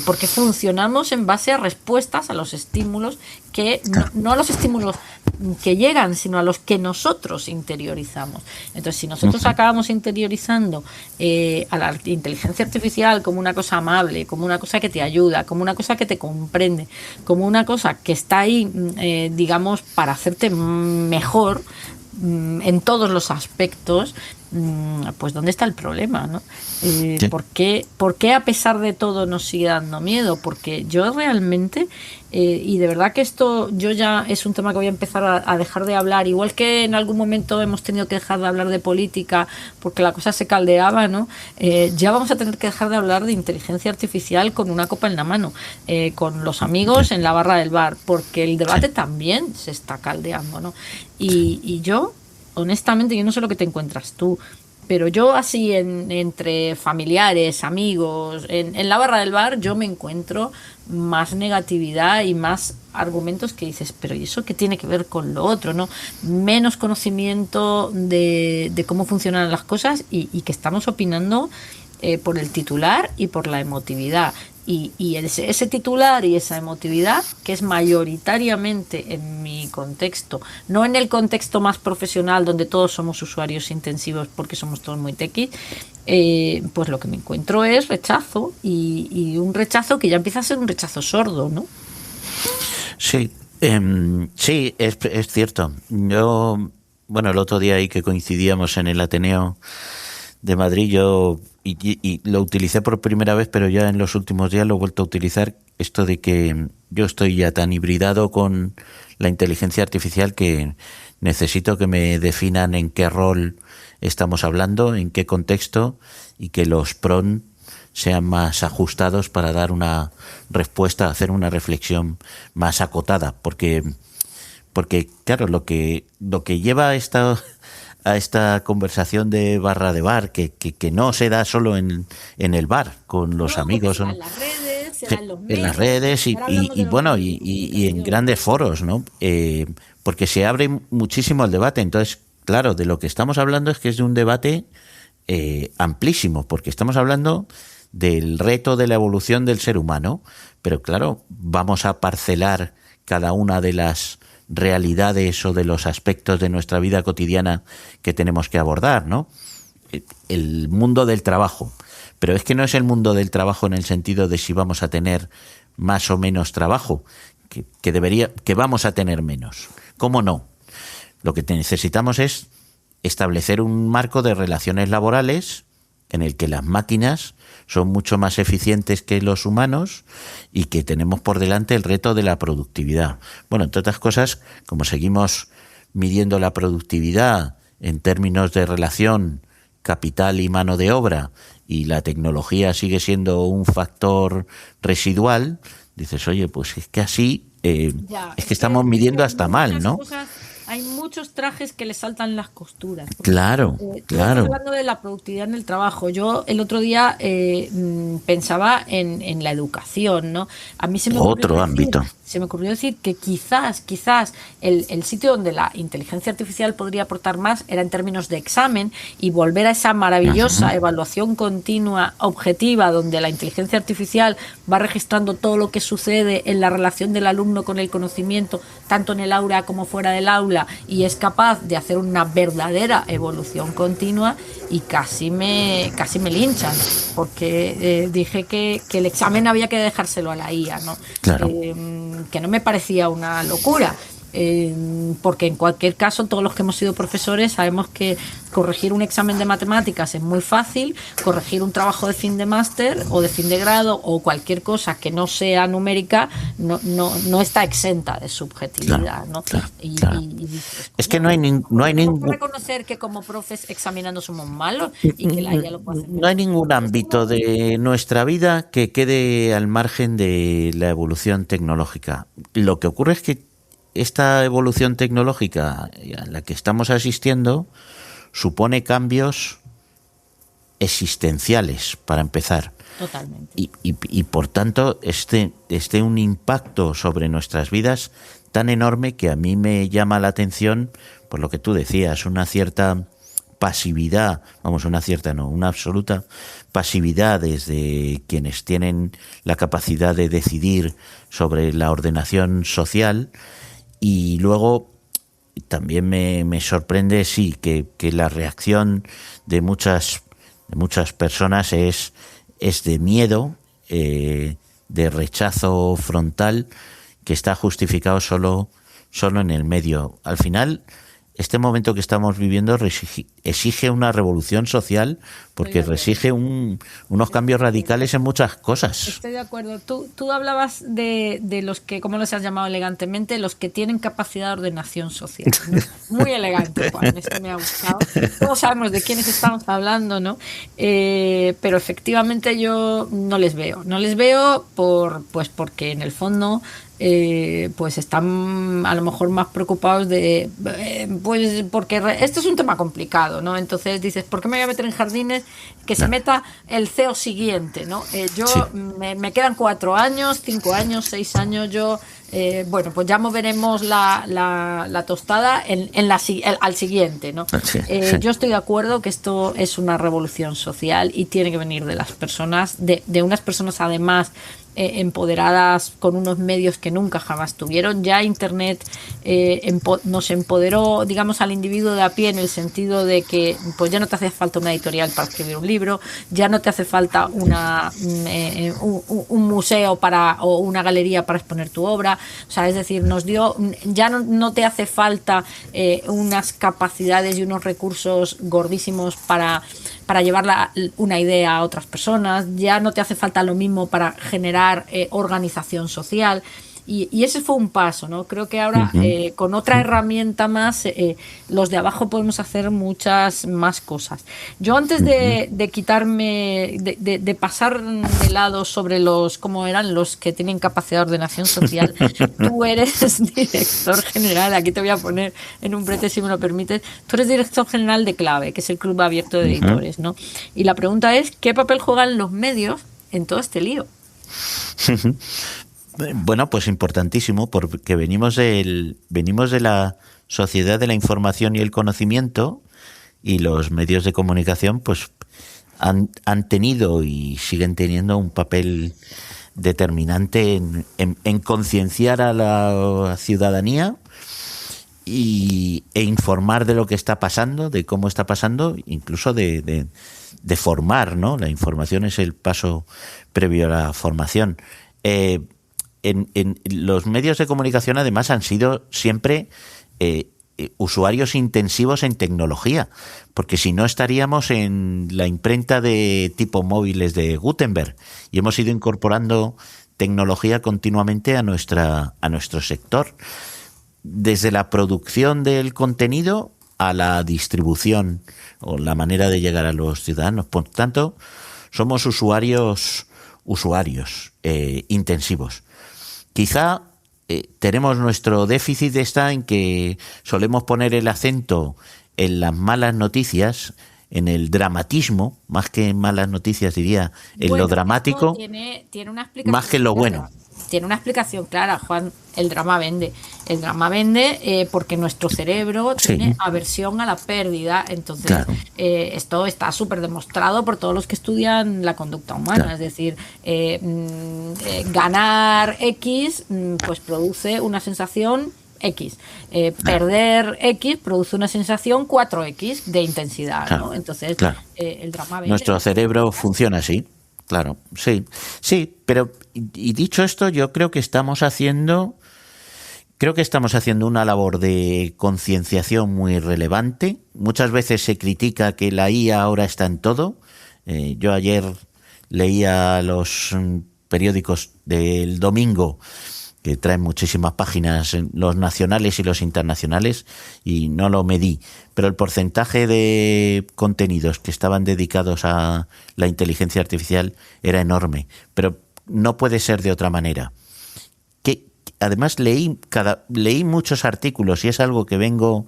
porque funcionamos en base a respuestas a los estímulos que, no a los estímulos que llegan, sino a los que nosotros interiorizamos. Entonces, si nosotros acabamos interiorizando a la inteligencia artificial como una cosa amable, como una cosa que te ayuda, como una cosa que te comprende, como una cosa que está ahí, digamos, para hacerte mejor en todos los aspectos, pues ¿dónde está el problema, no? Sí. ¿Por qué a pesar de todo nos sigue dando miedo? Porque yo realmente, y de verdad que esto yo ya es un tema que voy a empezar a dejar de hablar, igual que en algún momento hemos tenido que dejar de hablar de política porque la cosa se caldeaba, ¿no? Ya vamos a tener que dejar de hablar de inteligencia artificial con una copa en la mano, con los amigos en la barra del bar, porque el debate también se está caldeando, ¿no? Y yo, honestamente, yo no sé lo que te encuentras tú, pero yo así entre familiares, amigos, en la barra del bar, yo me encuentro más negatividad y más argumentos que dices, pero ¿y eso qué tiene que ver con lo otro, no? Menos conocimiento de cómo funcionan las cosas y que estamos opinando por el titular y por la emotividad. Y ese titular y esa emotividad, que es mayoritariamente en mi contexto, no en el contexto más profesional donde todos somos usuarios intensivos porque somos todos muy tequis, pues lo que me encuentro es rechazo y un rechazo que ya empieza a ser un rechazo sordo, ¿no?
Sí, sí, es cierto. Yo, bueno, el otro día ahí que coincidíamos en el Ateneo de Madrid, yo y lo utilicé por primera vez, pero ya en los últimos días lo he vuelto a utilizar, esto de que yo estoy ya tan hibridado con la inteligencia artificial que necesito que me definan en qué rol estamos hablando, en qué contexto, y que los PRON sean más ajustados para dar una respuesta, hacer una reflexión más acotada, porque claro, lo que lleva a esta conversación de barra de bar, que no se da solo en el bar, con los amigos.
En las redes, serán los medios,
en las redes y en grandes foros, ¿no? Porque se abre muchísimo el debate. Entonces, claro, de lo que estamos hablando es que es de un debate amplísimo, porque estamos hablando del reto de la evolución del ser humano, pero claro, vamos a parcelar cada una de las realidades o de los aspectos de nuestra vida cotidiana que tenemos que abordar, ¿no? El mundo del trabajo, pero es que no es el mundo del trabajo en el sentido de si vamos a tener más o menos trabajo, que vamos a tener menos. ¿Cómo no? Lo que necesitamos es establecer un marco de relaciones laborales en el que las máquinas son mucho más eficientes que los humanos y que tenemos por delante el reto de la productividad. Bueno, entre otras cosas, como seguimos midiendo la productividad en términos de relación capital y mano de obra, y la tecnología sigue siendo un factor residual, dices, oye, pues es que así es que estamos midiendo hasta mal, ¿no?
Hay muchos trajes que le saltan las costuras.
Claro, claro.
Hablando de la productividad en el trabajo, yo el otro día pensaba en la educación, ¿no? A mí se me ocurrió decir que quizás el sitio donde la inteligencia artificial podría aportar más era en términos de examen, y volver a esa maravillosa evaluación continua, objetiva, donde la inteligencia artificial va registrando todo lo que sucede en la relación del alumno con el conocimiento, tanto en el aula como fuera del aula, y es capaz de hacer una verdadera evolución continua. Y casi me linchan porque dije que el examen había que dejárselo a la IA, ¿no?
Claro.
Que no me parecía una locura. porque en cualquier caso todos los que hemos sido profesores sabemos que corregir un examen de matemáticas es muy fácil, corregir un trabajo de fin de máster o de fin de grado o cualquier cosa que no sea numérica no está exenta de subjetividad, ¿no?
Es que no hay ningún...
reconocer que como profes examinando somos malos y que la IA lo puede hacer.
No hay ningún ámbito de nuestra vida que quede al margen de la evolución tecnológica. Lo que ocurre es que esta evolución tecnológica a la que estamos asistiendo supone cambios existenciales, para empezar.
Totalmente.
Y por tanto, un impacto sobre nuestras vidas tan enorme que a mí me llama la atención, por lo que tú decías, una cierta pasividad, una absoluta pasividad desde quienes tienen la capacidad de decidir sobre la ordenación social. Y luego también me sorprende, sí, que la reacción de muchas personas es de miedo, de rechazo frontal, que está justificado solo en el medio. Al final, este momento que estamos viviendo exige una revolución social, porque exige unos cambios radicales en muchas cosas.
Estoy de acuerdo. Tú hablabas de los que, ¿cómo los has llamado elegantemente? Los que tienen capacidad de ordenación social, ¿no? Muy elegante, Juan, esto me ha gustado. Todos sabemos de quiénes estamos hablando, ¿no? Pero efectivamente yo no les veo porque en el fondo pues están a lo mejor más preocupados pues porque esto es un tema complicado, ¿no? Entonces dices, ¿por qué me voy a meter en jardines? Que se meta el CEO siguiente, ¿no? Me quedan 4 años, 5 años, 6 años, pues ya moveremos la tostada al siguiente, ¿no? Yo estoy de acuerdo que esto es una revolución social y tiene que venir de las personas, de unas personas además empoderadas con unos medios que nunca jamás tuvieron. Ya Internet nos empoderó, digamos, al individuo de a pie, en el sentido de que pues ya no te hace falta una editorial para escribir un libro, ya no te hace falta un museo o una galería para exponer tu obra. O sea, es decir, ya no te hace falta unas capacidades y unos recursos gordísimos para llevar una idea a otras personas, ya no te hace falta lo mismo para generar organización social. Y ese fue un paso, ¿no? Creo que ahora con otra herramienta más los de abajo podemos hacer muchas más cosas. Yo antes de quitarme, de pasar de lado sobre cómo eran los que tienen capacidad de ordenación social, tú eres director general, aquí te voy a poner en un brete si me lo permites, tú eres director general de Clave, que es el club abierto de editores, ¿no? Y la pregunta es, ¿qué papel juegan los medios en todo este lío?
Bueno, pues importantísimo, porque venimos de la sociedad de la información y el conocimiento, y los medios de comunicación pues han tenido y siguen teniendo un papel determinante en concienciar a la ciudadanía e informar de lo que está pasando, de cómo está pasando, incluso de formar, ¿no? La información es el paso previo a la formación. En los medios de comunicación, además, han sido siempre usuarios intensivos en tecnología, porque si no estaríamos en la imprenta de tipo móviles de Gutenberg, y hemos ido incorporando tecnología continuamente a nuestro sector, desde la producción del contenido a la distribución o la manera de llegar a los ciudadanos. Por tanto, somos usuarios intensivos. Quizá tenemos nuestro déficit está en que solemos poner el acento en las malas noticias, en el dramatismo, más que en malas noticias, diría, en lo dramático,
tiene una explicación
más que en lo bueno.
Tiene una explicación clara, Juan. El drama vende. El drama vende porque nuestro cerebro tiene aversión a la pérdida. Entonces, claro, esto está súper demostrado por todos los que estudian la conducta humana. Claro. Es decir, ganar X pues produce una sensación X. Perder X produce una sensación 4X de intensidad, claro, ¿no? Entonces, claro, el drama vende.
Nuestro cerebro funciona así. Claro, sí, pero y dicho esto, yo creo que estamos haciendo Creo que estamos haciendo una labor de concienciación muy relevante. Muchas veces se critica que la IA ahora está en todo. Yo ayer leía los periódicos del domingo, que traen muchísimas páginas, los nacionales y los internacionales, y no lo medí, pero el porcentaje de contenidos que estaban dedicados a la inteligencia artificial era enorme, pero no puede ser de otra manera. Además leí muchos artículos, y es algo que venimos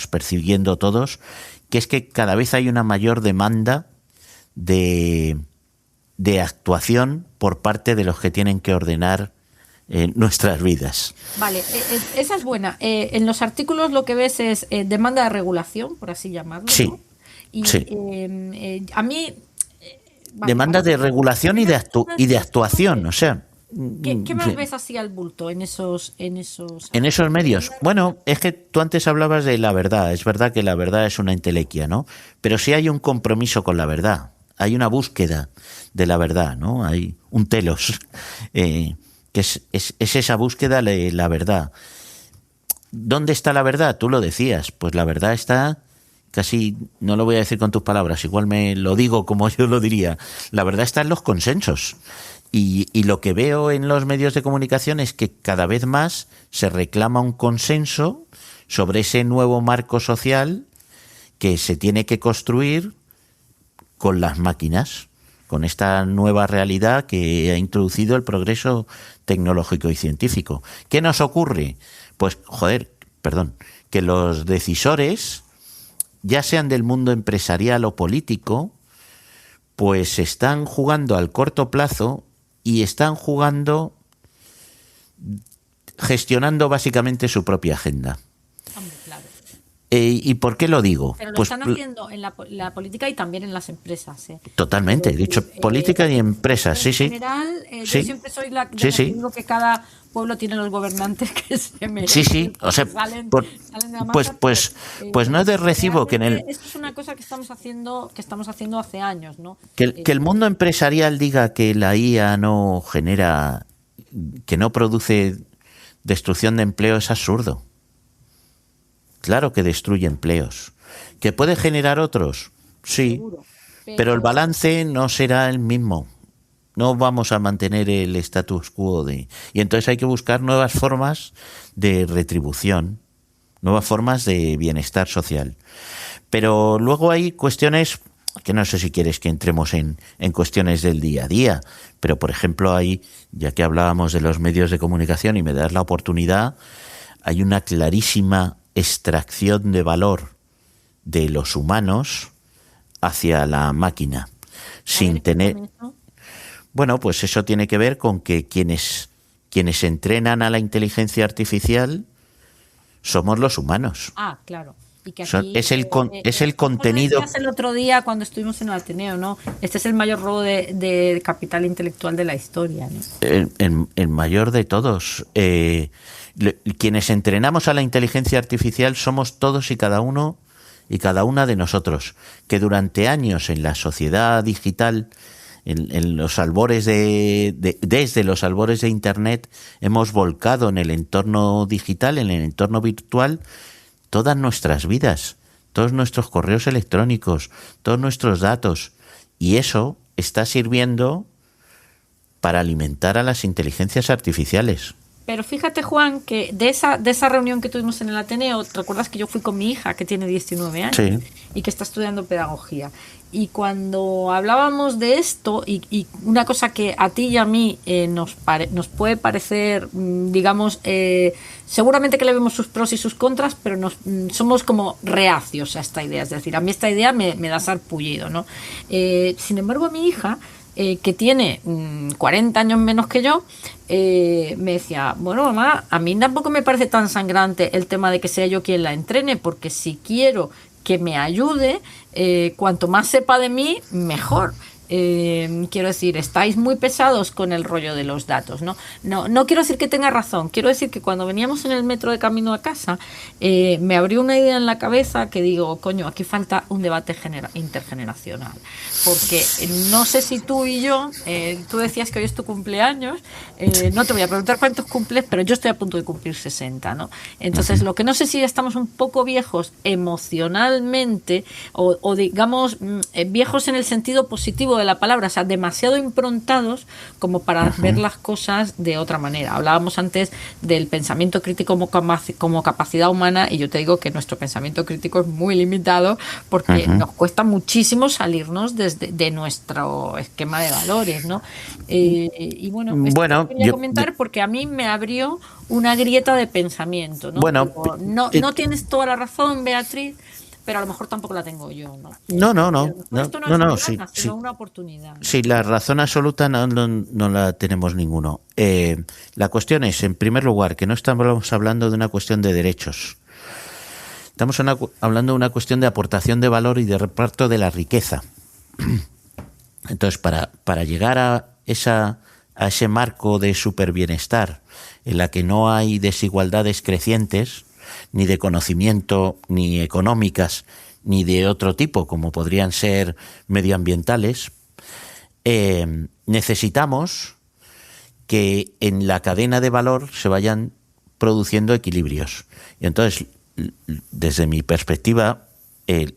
percibiendo todos, que es que cada vez hay una mayor demanda de actuación por parte de los que tienen que ordenar nuestras vidas.
Vale, esa es buena. En los artículos lo que ves es demanda de regulación, por así llamarlo,
sí,
¿no? Y
sí.
A mí...
demanda de regulación y de actuación, o sea...
¿Qué más ves así al bulto en esos
medios? Bueno, es que tú antes hablabas de la verdad. Es verdad que la verdad es una entelequia, ¿no? Pero sí hay un compromiso con la verdad. Hay una búsqueda de la verdad, ¿no? Hay un telos, que es esa búsqueda de la verdad. ¿Dónde está la verdad? Tú lo decías. Pues la verdad está... casi, no lo voy a decir con tus palabras, igual me lo digo como yo lo diría. La verdad está en los consensos. Y lo que veo en los medios de comunicación es que cada vez más se reclama un consenso sobre ese nuevo marco social que se tiene que construir con las máquinas, con esta nueva realidad que ha introducido el progreso tecnológico y científico. ¿Qué nos ocurre? Pues, que los decisores, ya sean del mundo empresarial o político, pues están jugando al corto plazo y están gestionando básicamente su propia agenda.
Hombre, claro.
¿Y por qué lo digo?
Pero lo están haciendo en la política y también en las empresas.
Totalmente, he dicho política y empresas, sí.
En general, yo siempre soy la que digo que cada pueblo tiene los gobernantes que se merecen.
Sí, o sea,
salen de la masa,
pues no es de recibo que en el...
Esto es una cosa que estamos haciendo hace años, ¿no?
Que el mundo empresarial diga que la IA no genera, que no produce destrucción de empleo es absurdo. Claro que destruye empleos. ¿Que puede generar otros? Sí,
seguro,
pero el balance no será el mismo. No vamos a mantener el status quo y entonces hay que buscar nuevas formas de retribución, nuevas formas de bienestar social. Pero luego hay cuestiones que no sé si quieres que entremos en cuestiones del día a día, pero por ejemplo ya que hablábamos de los medios de comunicación y me das la oportunidad, hay una clarísima extracción de valor de los humanos hacia la máquina, sin tener... Bueno, pues eso tiene que ver con que quienes entrenan a la inteligencia artificial somos los humanos.
Ah, claro. Y que aquí,
es el contenido.
El otro día cuando estuvimos en el Ateneo, ¿no? Este es el mayor robo de capital intelectual de la historia, ¿no?
El mayor de todos. Quienes entrenamos a la inteligencia artificial somos todos y cada uno y cada una de nosotros, que durante años en la sociedad digital, en los albores desde los albores de Internet, hemos volcado en el entorno digital, en el entorno virtual, todas nuestras vidas, todos nuestros correos electrónicos, todos nuestros datos, y eso está sirviendo para alimentar a las inteligencias artificiales.
Pero fíjate, Juan, que de esa reunión que tuvimos en el Ateneo, ¿te recuerdas que yo fui con mi hija, que tiene 19 años?
Sí.
Y que está estudiando pedagogía? Y cuando hablábamos de esto, y una cosa que a ti y a mí nos puede parecer, digamos, seguramente que le vemos sus pros y sus contras, pero somos como reacios a esta idea. Es decir, a mí esta idea me da sarpullido, ¿no? Sin embargo, a mi hija, que tiene 40 años menos que yo, me decía, bueno, mamá, a mí tampoco me parece tan sangrante el tema de que sea yo quien la entrene, porque si quiero que me ayude, cuanto más sepa de mí, mejor. Quiero decir, estáis muy pesados con el rollo de los datos, ¿no? No quiero decir que tenga razón, quiero decir que cuando veníamos en el metro de camino a casa, me abrió una idea en la cabeza que digo, coño, aquí falta un debate intergeneracional, porque no sé si tú y yo, tú decías que hoy es tu cumpleaños, no te voy a preguntar cuántos cumples, pero yo estoy a punto de cumplir 60, ¿no? Entonces, lo que no sé si estamos un poco viejos emocionalmente o digamos, viejos en el sentido positivo de la palabra, o sea, demasiado improntados como para ver las cosas de otra manera. Hablábamos antes del pensamiento crítico como capacidad humana, y yo te digo que nuestro pensamiento crítico es muy limitado porque nos cuesta muchísimo salirnos de nuestro esquema de valores, ¿no? Y bueno, esto quería comentar porque a mí me abrió una grieta de pensamiento, ¿no?
Bueno,
Digo, no tienes toda la razón, Beatriz, pero a lo mejor tampoco la tengo yo, ¿no? Esto no es una gana, sino una oportunidad, ¿no?
Sí, la razón absoluta no la tenemos ninguno. La cuestión es, en primer lugar, que no estamos hablando de una cuestión de derechos. Estamos hablando de una cuestión de aportación de valor y de reparto de la riqueza. Entonces, para llegar a ese marco de superbienestar en la que no hay desigualdades crecientes, ni de conocimiento, ni económicas, ni de otro tipo, como podrían ser medioambientales, necesitamos que en la cadena de valor se vayan produciendo equilibrios. Y entonces, desde mi perspectiva,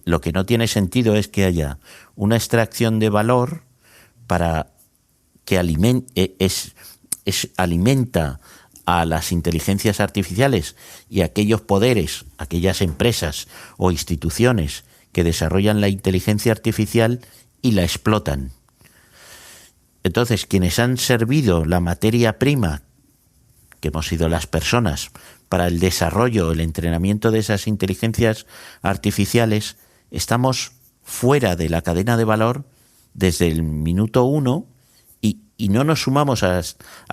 lo que no tiene sentido es que haya una extracción de valor para que alimenta a las inteligencias artificiales y a aquellos poderes, aquellas empresas o instituciones que desarrollan la inteligencia artificial y la explotan. Entonces, quienes han servido la materia prima, que hemos sido las personas, para el desarrollo, el entrenamiento de esas inteligencias artificiales, estamos fuera de la cadena de valor desde el minuto 1 y no nos sumamos a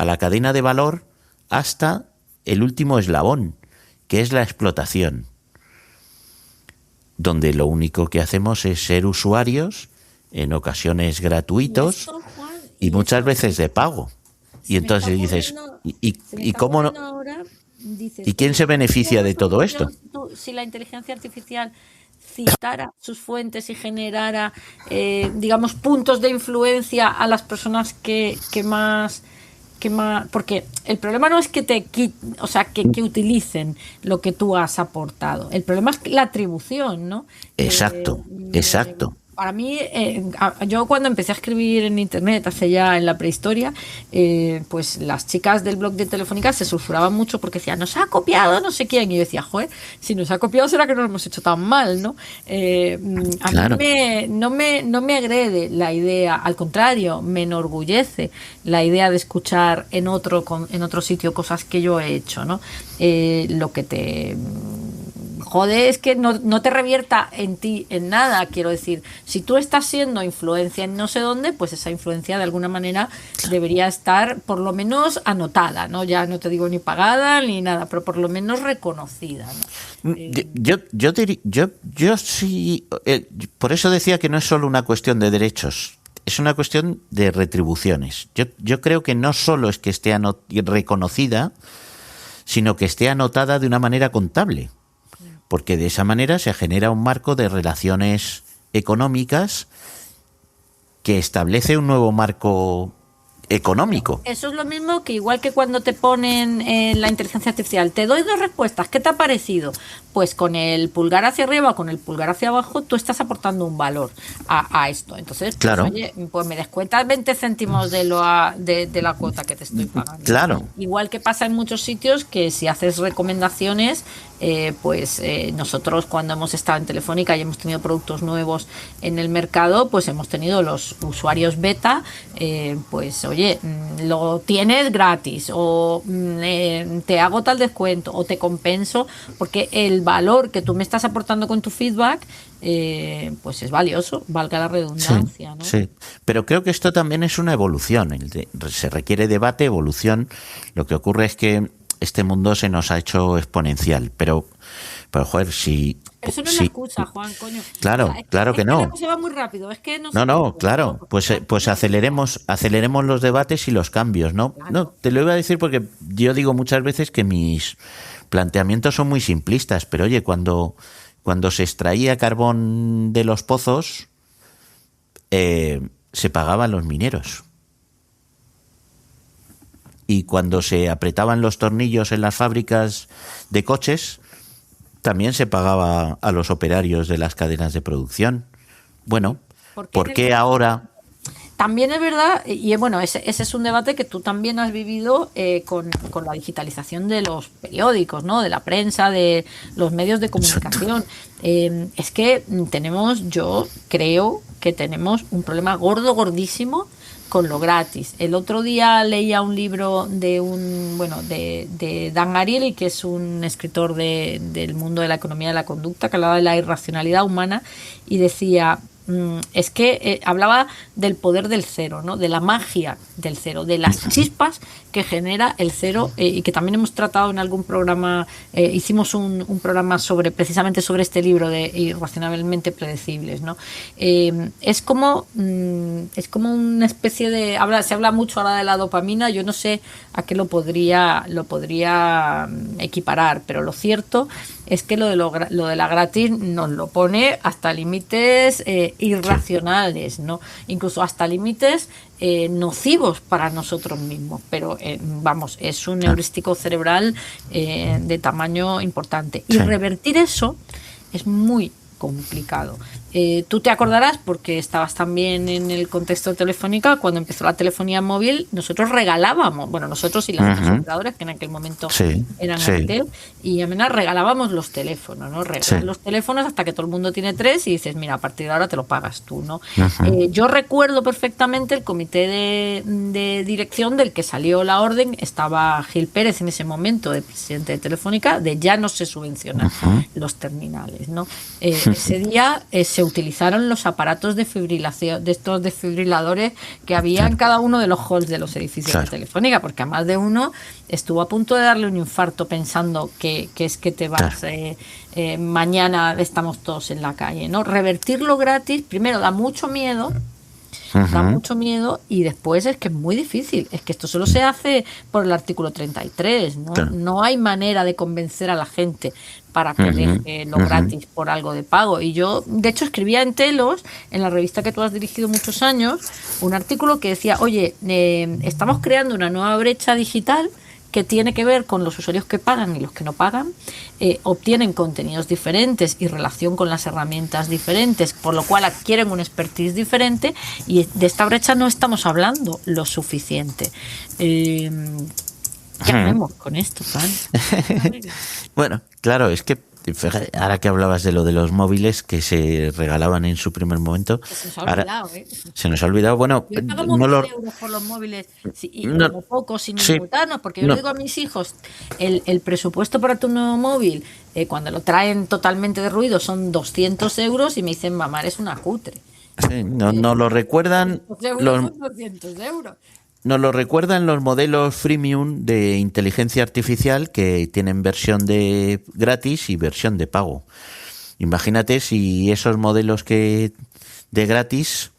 la cadena de valor hasta el último eslabón, que es la explotación, donde lo único que hacemos es ser usuarios, en ocasiones gratuitos y muchas veces de pago. Y entonces dices, ¿y cómo no? ¿Y quién se beneficia de todo esto?
Si la inteligencia artificial citara sus fuentes y generara, digamos, puntos de influencia a las personas que más, porque el problema no es que que utilicen lo que tú has aportado. El problema es la atribución, ¿no?
Exacto.
Para mí, yo cuando empecé a escribir en internet, hace ya en la prehistoria, pues las chicas del blog de Telefónica se sulfuraban mucho porque decían, nos ha copiado no sé quién. Y yo decía, joder, si nos ha copiado será que no lo hemos hecho tan mal, ¿no?
Claro.
A mí no me agrede la idea, al contrario, me enorgullece la idea de escuchar en otro sitio cosas que yo he hecho, ¿no? Lo que te jode es que no te revierta en ti en nada. Quiero decir, si tú estás siendo influencia en no sé dónde, pues esa influencia de alguna manera debería estar por lo menos anotada, ¿no? Ya no te digo ni pagada ni nada, pero por lo menos reconocida, ¿no?
Yo sí, por eso decía que no es solo una cuestión de derechos, es una cuestión de retribuciones. Yo creo que no solo es que esté reconocida, sino que esté anotada de una manera contable, porque de esa manera se genera un marco de relaciones económicas que establece un nuevo marco económico.
Eso es lo mismo que igual que cuando te ponen la inteligencia artificial, te doy 2 respuestas, ¿qué te ha parecido? Pues con el pulgar hacia arriba o con el pulgar hacia abajo tú estás aportando un valor a esto. Entonces, pues,
claro.
Oye, pues me descuentas 20 céntimos de la cuota que te estoy pagando.
Claro.
Igual que pasa en muchos sitios que si haces recomendaciones, nosotros cuando hemos estado en Telefónica y hemos tenido productos nuevos en el mercado, pues hemos tenido los usuarios beta, pues oye, lo tienes gratis o te hago tal descuento o te compenso, porque el valor que tú me estás aportando con tu feedback pues es valioso, valga la redundancia,
sí,
¿no?
Sí, pero creo que esto también es una evolución, se requiere debate, evolución. Lo que ocurre es que este mundo se nos ha hecho exponencial, pero Pero, joder, si...
Eso no es la excusa, Juan, coño.
Claro, claro que no.
Se va muy rápido, es que no.
No, claro. Pues aceleremos los debates y los cambios, ¿no?
Claro.
No, te lo iba a decir porque yo digo muchas veces que mis planteamientos son muy simplistas, pero oye, cuando se extraía carbón de los pozos, se pagaban los mineros. Y cuando se apretaban los tornillos en las fábricas de coches, también se pagaba a los operarios de las cadenas de producción. Bueno, ¿por qué ahora?
También es verdad, y bueno, ese es un debate que tú también has vivido con la digitalización de los periódicos, ¿no? De la prensa, de los medios de comunicación. Es que yo creo que tenemos un problema gordísimo con lo gratis. El otro día leía un libro de Dan Ariely, que es un escritor del mundo de la economía de la conducta, que hablaba de la irracionalidad humana y decía... es que hablaba del poder del cero, ¿no? De la magia del cero, de las chispas que genera el cero, y que también hemos tratado en algún programa, hicimos un programa precisamente sobre este libro de Irracionalmente Predecibles, ¿no? Es como una especie de... se habla mucho ahora de la dopamina, yo no sé a qué lo podría equiparar, pero lo cierto es que lo de la gratis nos lo pone hasta límites irracionales, ¿no? Incluso hasta límites nocivos para nosotros mismos, pero vamos, es un heurístico cerebral de tamaño importante. Y revertir eso es muy complicado. Tú te acordarás, porque estabas también en el contexto de Telefónica, cuando empezó la telefonía móvil, nosotros regalábamos, nosotros y las otras operadoras, que en aquel momento eran Airtel y Amena, regalábamos los teléfonos, ¿no? Los teléfonos hasta que todo el mundo tiene 3 y dices, mira, a partir de ahora te lo pagas tú, ¿no? Yo recuerdo perfectamente el comité de dirección del que salió la orden, estaba Gil Pérez en ese momento, de presidente de Telefónica, de ya no se subvencionan los terminales, ¿no? Ese día se utilizaron los aparatos de fibrilación, de estos desfibriladores que había en cada uno de los halls de los edificios de Telefónica, porque a más de uno estuvo a punto de darle un infarto pensando que es que te vas, mañana estamos todos en la calle, ¿no? Revertirlo gratis, primero da mucho miedo, y después es que es muy difícil, es que esto solo se hace por el artículo 33, ¿no? No hay manera de convencer a la gente para que deje lo gratis por algo de pago. Y yo, de hecho, escribía en Telos, en la revista que tú has dirigido muchos años, un artículo que decía, oye, estamos creando una nueva brecha digital que tiene que ver con los usuarios que pagan y los que no pagan, obtienen contenidos diferentes y relación con las herramientas diferentes, por lo cual adquieren un expertise diferente, y de esta brecha no estamos hablando lo suficiente. ¿Qué hacemos con esto, Juan?
Bueno, claro, es que ahora que hablabas de lo de los móviles que se regalaban en su primer momento,
se nos ha olvidado,
se nos ha olvidado. Bueno,
yo pagamos
no
euros por los móviles y como poco, sin inmutarnos, porque yo le digo a mis hijos, el presupuesto para tu nuevo móvil, cuando lo traen totalmente de ruido, son 200 euros, y me dicen, mamá, eres una cutre.
Sí, no lo recuerdan
son 200 euros.
Nos lo recuerdan los modelos freemium de inteligencia artificial, que tienen versión de gratis y versión de pago. Imagínate si esos modelos de gratis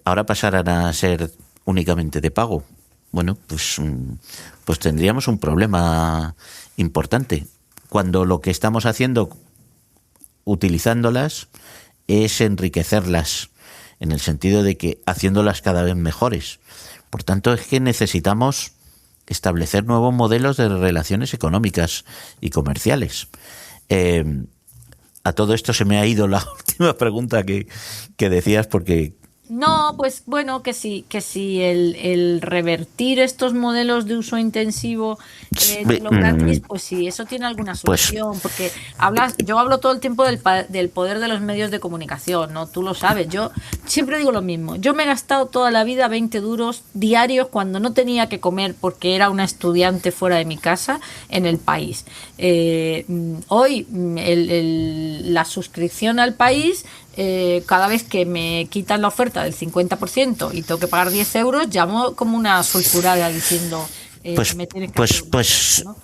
ahora pasaran a ser únicamente de pago. Bueno, pues tendríamos un problema importante, cuando lo que estamos haciendo utilizándolas es enriquecerlas, en el sentido de que haciéndolas cada vez mejores. Por tanto, es que necesitamos establecer nuevos modelos de relaciones económicas y comerciales. A todo esto se me ha ido la última pregunta que decías, porque...
No, pues bueno, que sí el revertir estos modelos de uso intensivo de lo gratis, pues sí, eso tiene alguna solución, porque yo hablo todo el tiempo del poder de los medios de comunicación, ¿no? Tú lo sabes, yo siempre digo lo mismo, yo me he gastado toda la vida 20 duros diarios cuando no tenía que comer porque era una estudiante fuera de mi casa en El País. Hoy la suscripción al País, cada vez que me quitan la oferta del 50% y tengo que pagar 10 euros, llamo como una sulfurada diciendo me tienes que hacer, ¿no?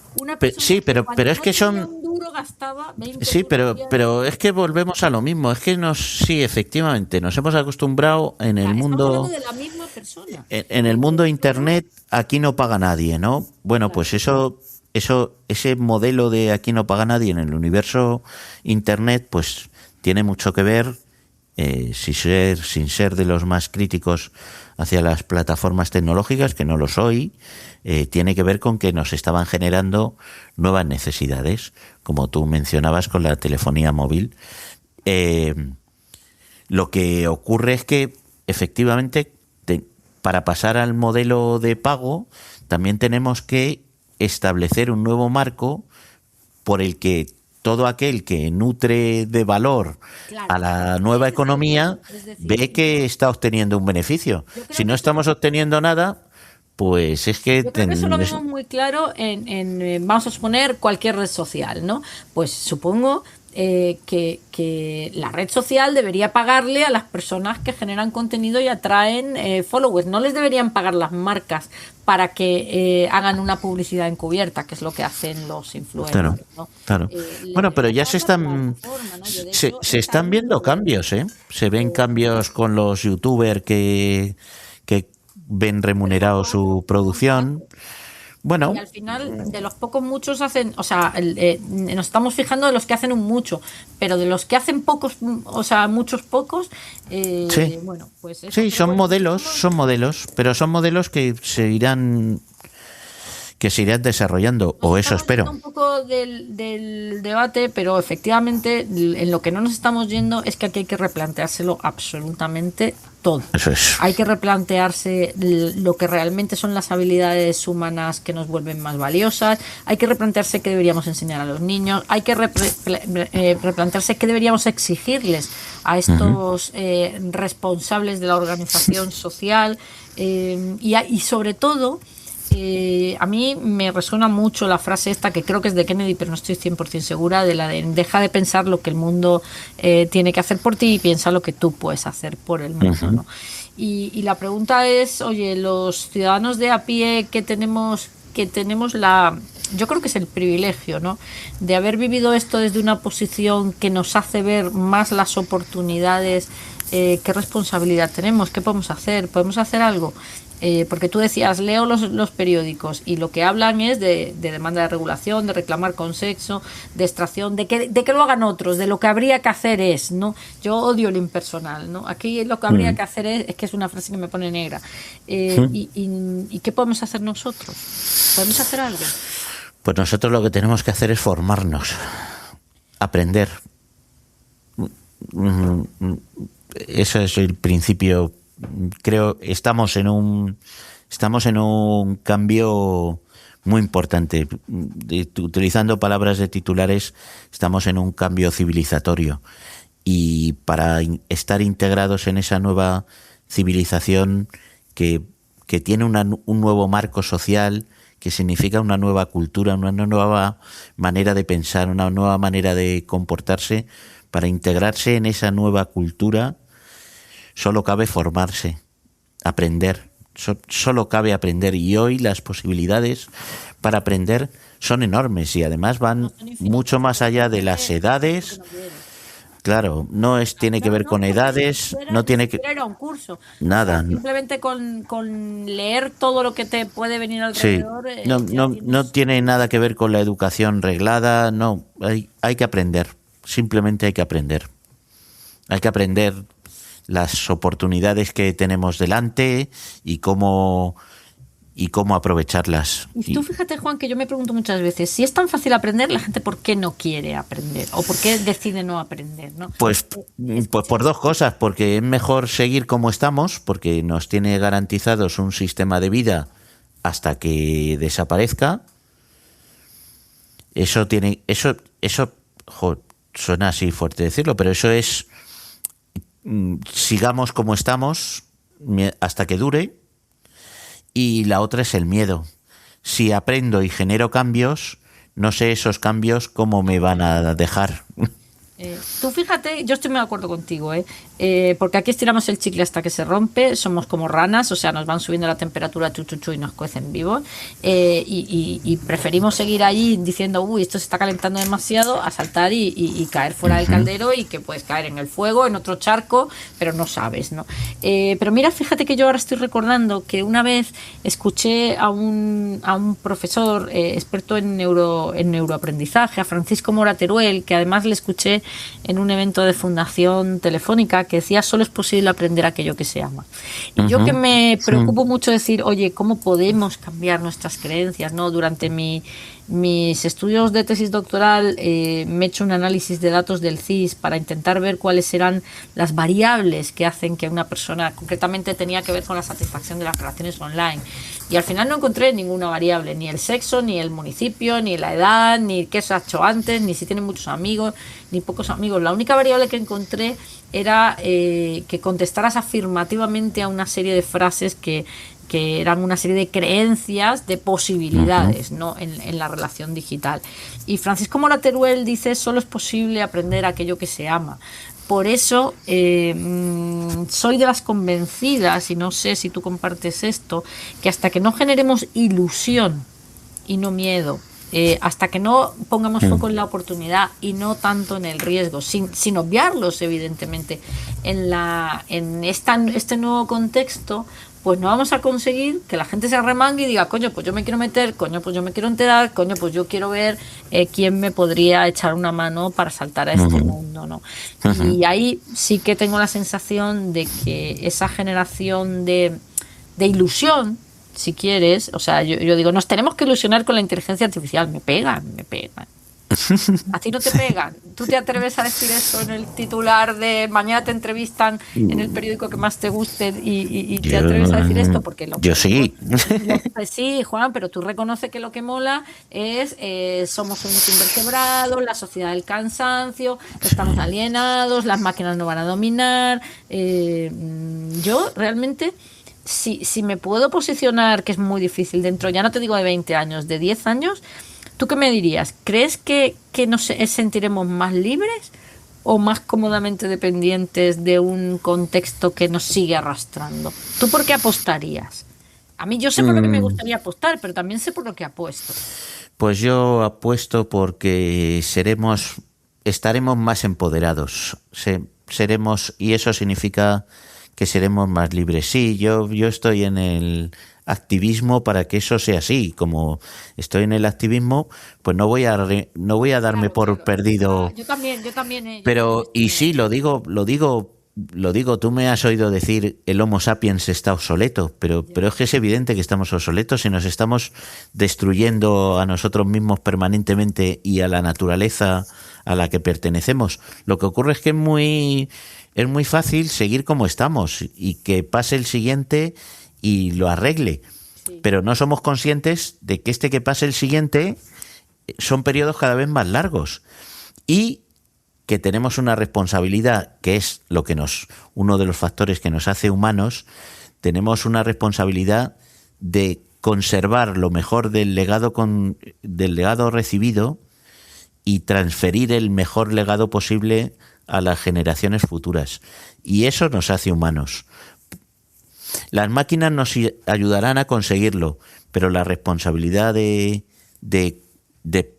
Sí, pero es que son
euro gastaba 20
Sí,
euros.
pero es que volvemos a lo mismo. Es que sí, efectivamente, nos hemos acostumbrado en el
Estamos hablando
mundo,
de la misma persona.
en el mundo internet, aquí no paga nadie, ¿no? Bueno,
Claro.
pues ese modelo de aquí no paga nadie en el universo internet, pues tiene mucho que ver, sin ser de los más críticos hacia las plataformas tecnológicas, que no lo soy, tiene que ver con que nos estaban generando nuevas necesidades, como tú mencionabas con la telefonía móvil. Lo que ocurre es que, efectivamente, para pasar al modelo de pago, también tenemos que establecer un nuevo marco por el que todo aquel que nutre de valor a la nueva economía ve que está obteniendo un beneficio. Si no estamos obteniendo nada, pues es que...
Yo creo que eso lo vemos muy claro vamos a suponer, cualquier red social, ¿no? Pues supongo que la red social debería pagarle a las personas que generan contenido y atraen followers. No les deberían pagar las marcas para que hagan una publicidad encubierta, que es lo que hacen los influencers.
Claro,
¿no?
claro. Bueno, pero ya se están se están viendo cambios, ¿eh? Se ven cambios con los youtubers que ven remunerado su producción. Bueno,
y al final, de los pocos, muchos hacen, o sea, nos estamos fijando de los que hacen un mucho, pero de los que hacen pocos, o sea, muchos pocos,
sí,
bueno, pues eso,
sí, son
bueno,
modelos, pero son modelos que se irán desarrollando, o eso espero.
Un poco del debate, pero efectivamente en lo que no nos estamos yendo es que aquí hay que replanteárselo absolutamente todo.
Eso es.
Hay que replantearse lo que realmente son las habilidades humanas que nos vuelven más valiosas. Hay que replantearse qué deberíamos enseñar a los niños. Hay que replantearse qué deberíamos exigirles a estos responsables de la organización social. Y sobre todo, a mí me resuena mucho la frase esta, que creo que es de Kennedy, pero no estoy 100% segura, de la de deja de pensar lo que el mundo tiene que hacer por ti y piensa lo que tú puedes hacer por el mundo, ¿no? Y la pregunta es, oye, los ciudadanos de a pie que tenemos yo creo que es el privilegio, ¿no?, de haber vivido esto desde una posición que nos hace ver más las oportunidades. ¿Qué responsabilidad tenemos? ¿Qué podemos hacer? ¿Podemos hacer algo? Porque tú decías, leo los periódicos y lo que hablan es de demanda de regulación, de reclamar consenso, de extracción, de que lo hagan otros, de lo que habría que hacer es, ¿no? Yo odio lo impersonal, ¿no? Aquí lo que habría que hacer es que es una frase que me pone negra. ¿Y qué podemos hacer nosotros? ¿Podemos hacer algo?
Pues nosotros lo que tenemos que hacer es formarnos, aprender. Eso es el principio. Creo estamos en un cambio muy importante. Utilizando palabras de titulares, estamos en un cambio civilizatorio, y para estar integrados en esa nueva civilización que tiene un nuevo marco social, que significa una nueva cultura, una nueva manera de pensar, una nueva manera de comportarse, para integrarse en esa nueva cultura solo cabe formarse, aprender, solo cabe aprender, y hoy las posibilidades para aprender son enormes y además van mucho más allá de las edades. Claro, tiene que ver con edades, no tiene que
ir a un curso.
Nada.
O sea, simplemente con leer todo lo que te puede venir alrededor.
Sí. No tiene nada que ver con la educación reglada, no, hay que aprender, simplemente hay que aprender. Hay que aprender las oportunidades que tenemos delante y cómo aprovecharlas.
Y tú fíjate, Juan, que yo me pregunto muchas veces, si es tan fácil aprender, la gente ¿por qué no quiere aprender? ¿O por qué decide no aprender? ¿No?
Pues por dos cosas, porque es mejor seguir como estamos, porque nos tiene garantizados un sistema de vida hasta que desaparezca. Eso suena así fuerte decirlo, pero eso es, sigamos como estamos hasta que dure. Y la otra es el miedo. Si aprendo y genero cambios, no sé esos cambios cómo me van a dejar.
Tú fíjate, yo estoy muy de acuerdo contigo, porque aquí estiramos el chicle hasta que se rompe, somos como ranas, o sea, nos van subiendo la temperatura chuchuchu y nos cuecen vivos, y preferimos seguir allí diciendo, uy, esto se está calentando demasiado, a saltar y caer fuera del caldero, y que puedes caer en el fuego, en otro charco, pero no sabes, ¿no? Pero mira, fíjate que yo ahora estoy recordando que una vez escuché a un profesor experto en neuroaprendizaje, a Francisco Mora Teruel, que además le escuché en un evento de Fundación Telefónica, que decía: solo es posible aprender aquello que se ama. Y yo, que me preocupo mucho decir, oye, ¿cómo podemos cambiar nuestras creencias, ¿no? Durante mis estudios de tesis doctoral me he hecho un análisis de datos del CIS para intentar ver cuáles eran las variables que hacen que una persona, concretamente tenía que ver con la satisfacción de las relaciones online, y al final no encontré ninguna variable, ni el sexo, ni el municipio, ni la edad, ni qué se ha hecho antes, ni si tiene muchos amigos, ni pocos amigos. La única variable que encontré era que contestaras afirmativamente a una serie de frases que eran una serie de creencias, de posibilidades, ¿no? en la relación digital. Y Francisco Mora Teruel dice: solo es posible aprender aquello que se ama. Por eso soy de las convencidas, y no sé si tú compartes esto, que hasta que no generemos ilusión y no miedo, hasta que no pongamos foco en la oportunidad y no tanto en el riesgo, sin obviarlos, evidentemente, en este nuevo contexto, pues no vamos a conseguir que la gente se arremangue y diga: coño, pues yo me quiero meter, coño, pues yo me quiero enterar, coño, pues yo quiero ver quién me podría echar una mano para saltar a este mundo, ¿no? Y ahí sí que tengo la sensación de que esa generación de ilusión, si quieres, o sea, yo digo, nos tenemos que ilusionar con la inteligencia artificial. Me pegan. ¿A ti no te pegan? ¿Tú te atreves a decir eso en el titular de mañana te entrevistan en el periódico que más te guste y te atreves a decir esto? Porque
yo sí.
Sí, Juan, pero tú reconoces que lo que mola es somos unos invertebrados, la sociedad del cansancio, estamos alienados, las máquinas no van a dominar. Yo realmente, si me puedo posicionar, que es muy difícil, dentro, ya no te digo de 20 años, de 10 años, ¿tú qué me dirías? ¿Crees que nos sentiremos más libres o más cómodamente dependientes de un contexto que nos sigue arrastrando? ¿Tú por qué apostarías? A mí, yo sé por lo que me gustaría apostar, pero también sé por lo que apuesto.
Pues yo apuesto porque estaremos más empoderados, seremos, y eso significa que seremos más libres. Sí, yo estoy en el activismo para que eso sea así. Como estoy en el activismo, pues no voy a darme por perdido.
Yo también.
Pero, y sí, lo digo, tú me has oído decir el Homo sapiens está obsoleto, pero es que es evidente que estamos obsoletos y nos estamos destruyendo a nosotros mismos permanentemente y a la naturaleza a la que pertenecemos. Lo que ocurre es que es muy fácil seguir como estamos y que pase el siguiente y lo arregle. Sí. Pero no somos conscientes de que que pase el siguiente son periodos cada vez más largos y que tenemos una responsabilidad, que es uno de los factores que nos hace humanos. Tenemos una responsabilidad de conservar lo mejor del legado recibido y transferir el mejor legado posible a las generaciones futuras. Y eso nos hace humanos. Las máquinas nos ayudarán a conseguirlo, pero la responsabilidad de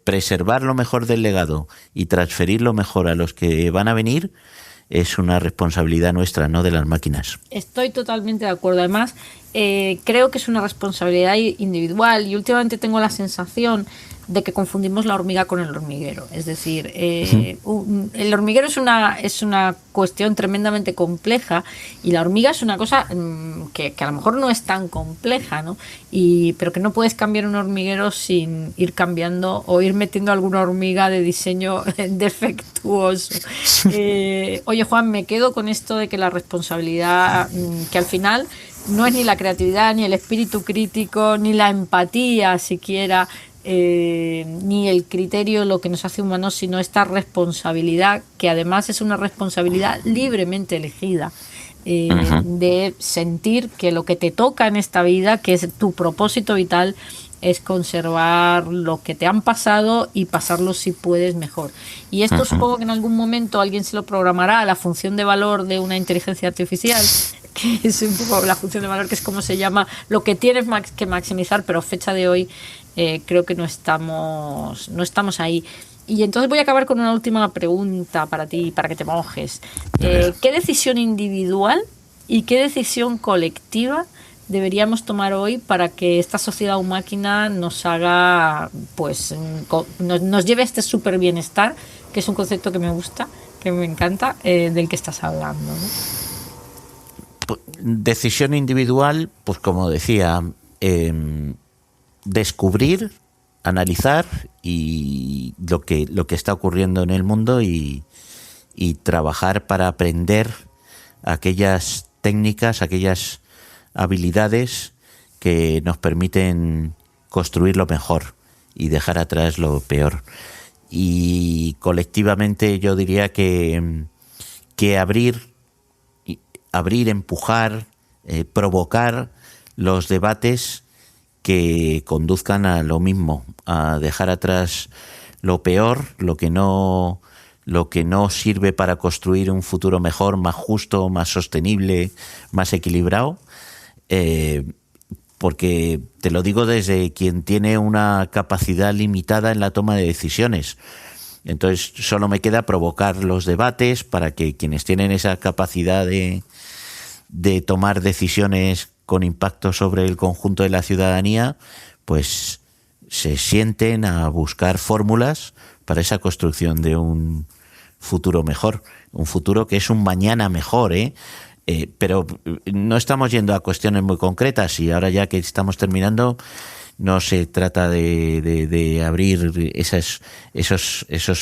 preservar lo mejor del legado y transferir lo mejor a los que van a venir es una responsabilidad nuestra, no de las máquinas.
Estoy totalmente de acuerdo. Además, creo que es una responsabilidad individual, y últimamente tengo la sensación de que confundimos la hormiga con el hormiguero. Es decir, el hormiguero es una cuestión tremendamente compleja, y la hormiga es una cosa que a lo mejor no es tan compleja, ¿no? Pero que no puedes cambiar un hormiguero sin ir cambiando o ir metiendo alguna hormiga de diseño defectuoso. Oye, Juan, me quedo con esto de que la responsabilidad, que al final no es ni la creatividad, ni el espíritu crítico, ni la empatía siquiera, ni el criterio lo que nos hace humanos, sino esta responsabilidad, que además es una responsabilidad libremente elegida, de sentir que lo que te toca en esta vida, que es tu propósito vital, es conservar lo que te han pasado y pasarlo si puedes mejor. Y esto supongo que en algún momento alguien se lo programará a la función de valor de una inteligencia artificial, que es un poco la función de valor, que es como se llama, lo que tienes que maximizar, pero a fecha de hoy creo que no estamos ahí. Y entonces voy a acabar con una última pregunta para ti, para que te mojes. ¿Qué decisión individual y qué decisión colectiva deberíamos tomar hoy para que esta sociedad máquina nos haga, pues, nos lleve a este súper bienestar, que es un concepto que me gusta, que me encanta, del que estás hablando, ¿no?
Decisión individual, pues como decía, descubrir, analizar y lo que está ocurriendo en el mundo y trabajar para aprender aquellas técnicas, aquellas habilidades que nos permiten construir lo mejor y dejar atrás lo peor. Y colectivamente yo diría que abrir, empujar, provocar los debates que conduzcan a lo mismo, a dejar atrás lo peor, lo que no sirve para construir un futuro mejor, más justo, más sostenible, más equilibrado, porque te lo digo desde quien tiene una capacidad limitada en la toma de decisiones. Entonces solo me queda provocar los debates para que quienes tienen esa capacidad de tomar decisiones con impacto sobre el conjunto de la ciudadanía, pues se sienten a buscar fórmulas para esa construcción de un futuro mejor, un futuro que es un mañana mejor, pero no estamos yendo a cuestiones muy concretas y ahora ya que estamos terminando no se trata de abrir esos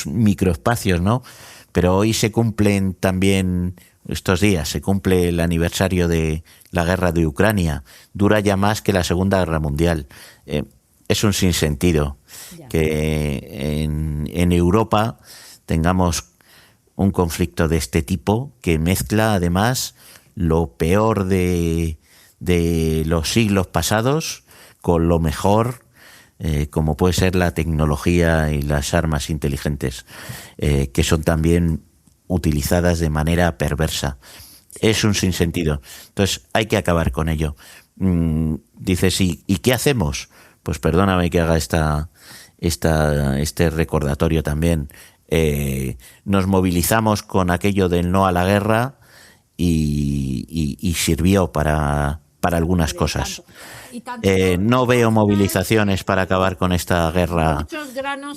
microespacios, ¿no? Pero hoy se cumplen también, estos días, se cumple el aniversario de la guerra de Ucrania. Dura ya más que la Segunda Guerra Mundial. Es un sinsentido que en Europa tengamos un conflicto de este tipo que mezcla además lo peor de los siglos pasados con lo mejor, como puede ser la tecnología y las armas inteligentes, que son también utilizadas de manera perversa. Es un sinsentido. Entonces hay que acabar con ello. Dices, ¿y qué hacemos? Pues perdóname que haga este recordatorio también. Nos movilizamos con aquello del no a la guerra y sirvió para algunas cosas. No veo movilizaciones para acabar con esta guerra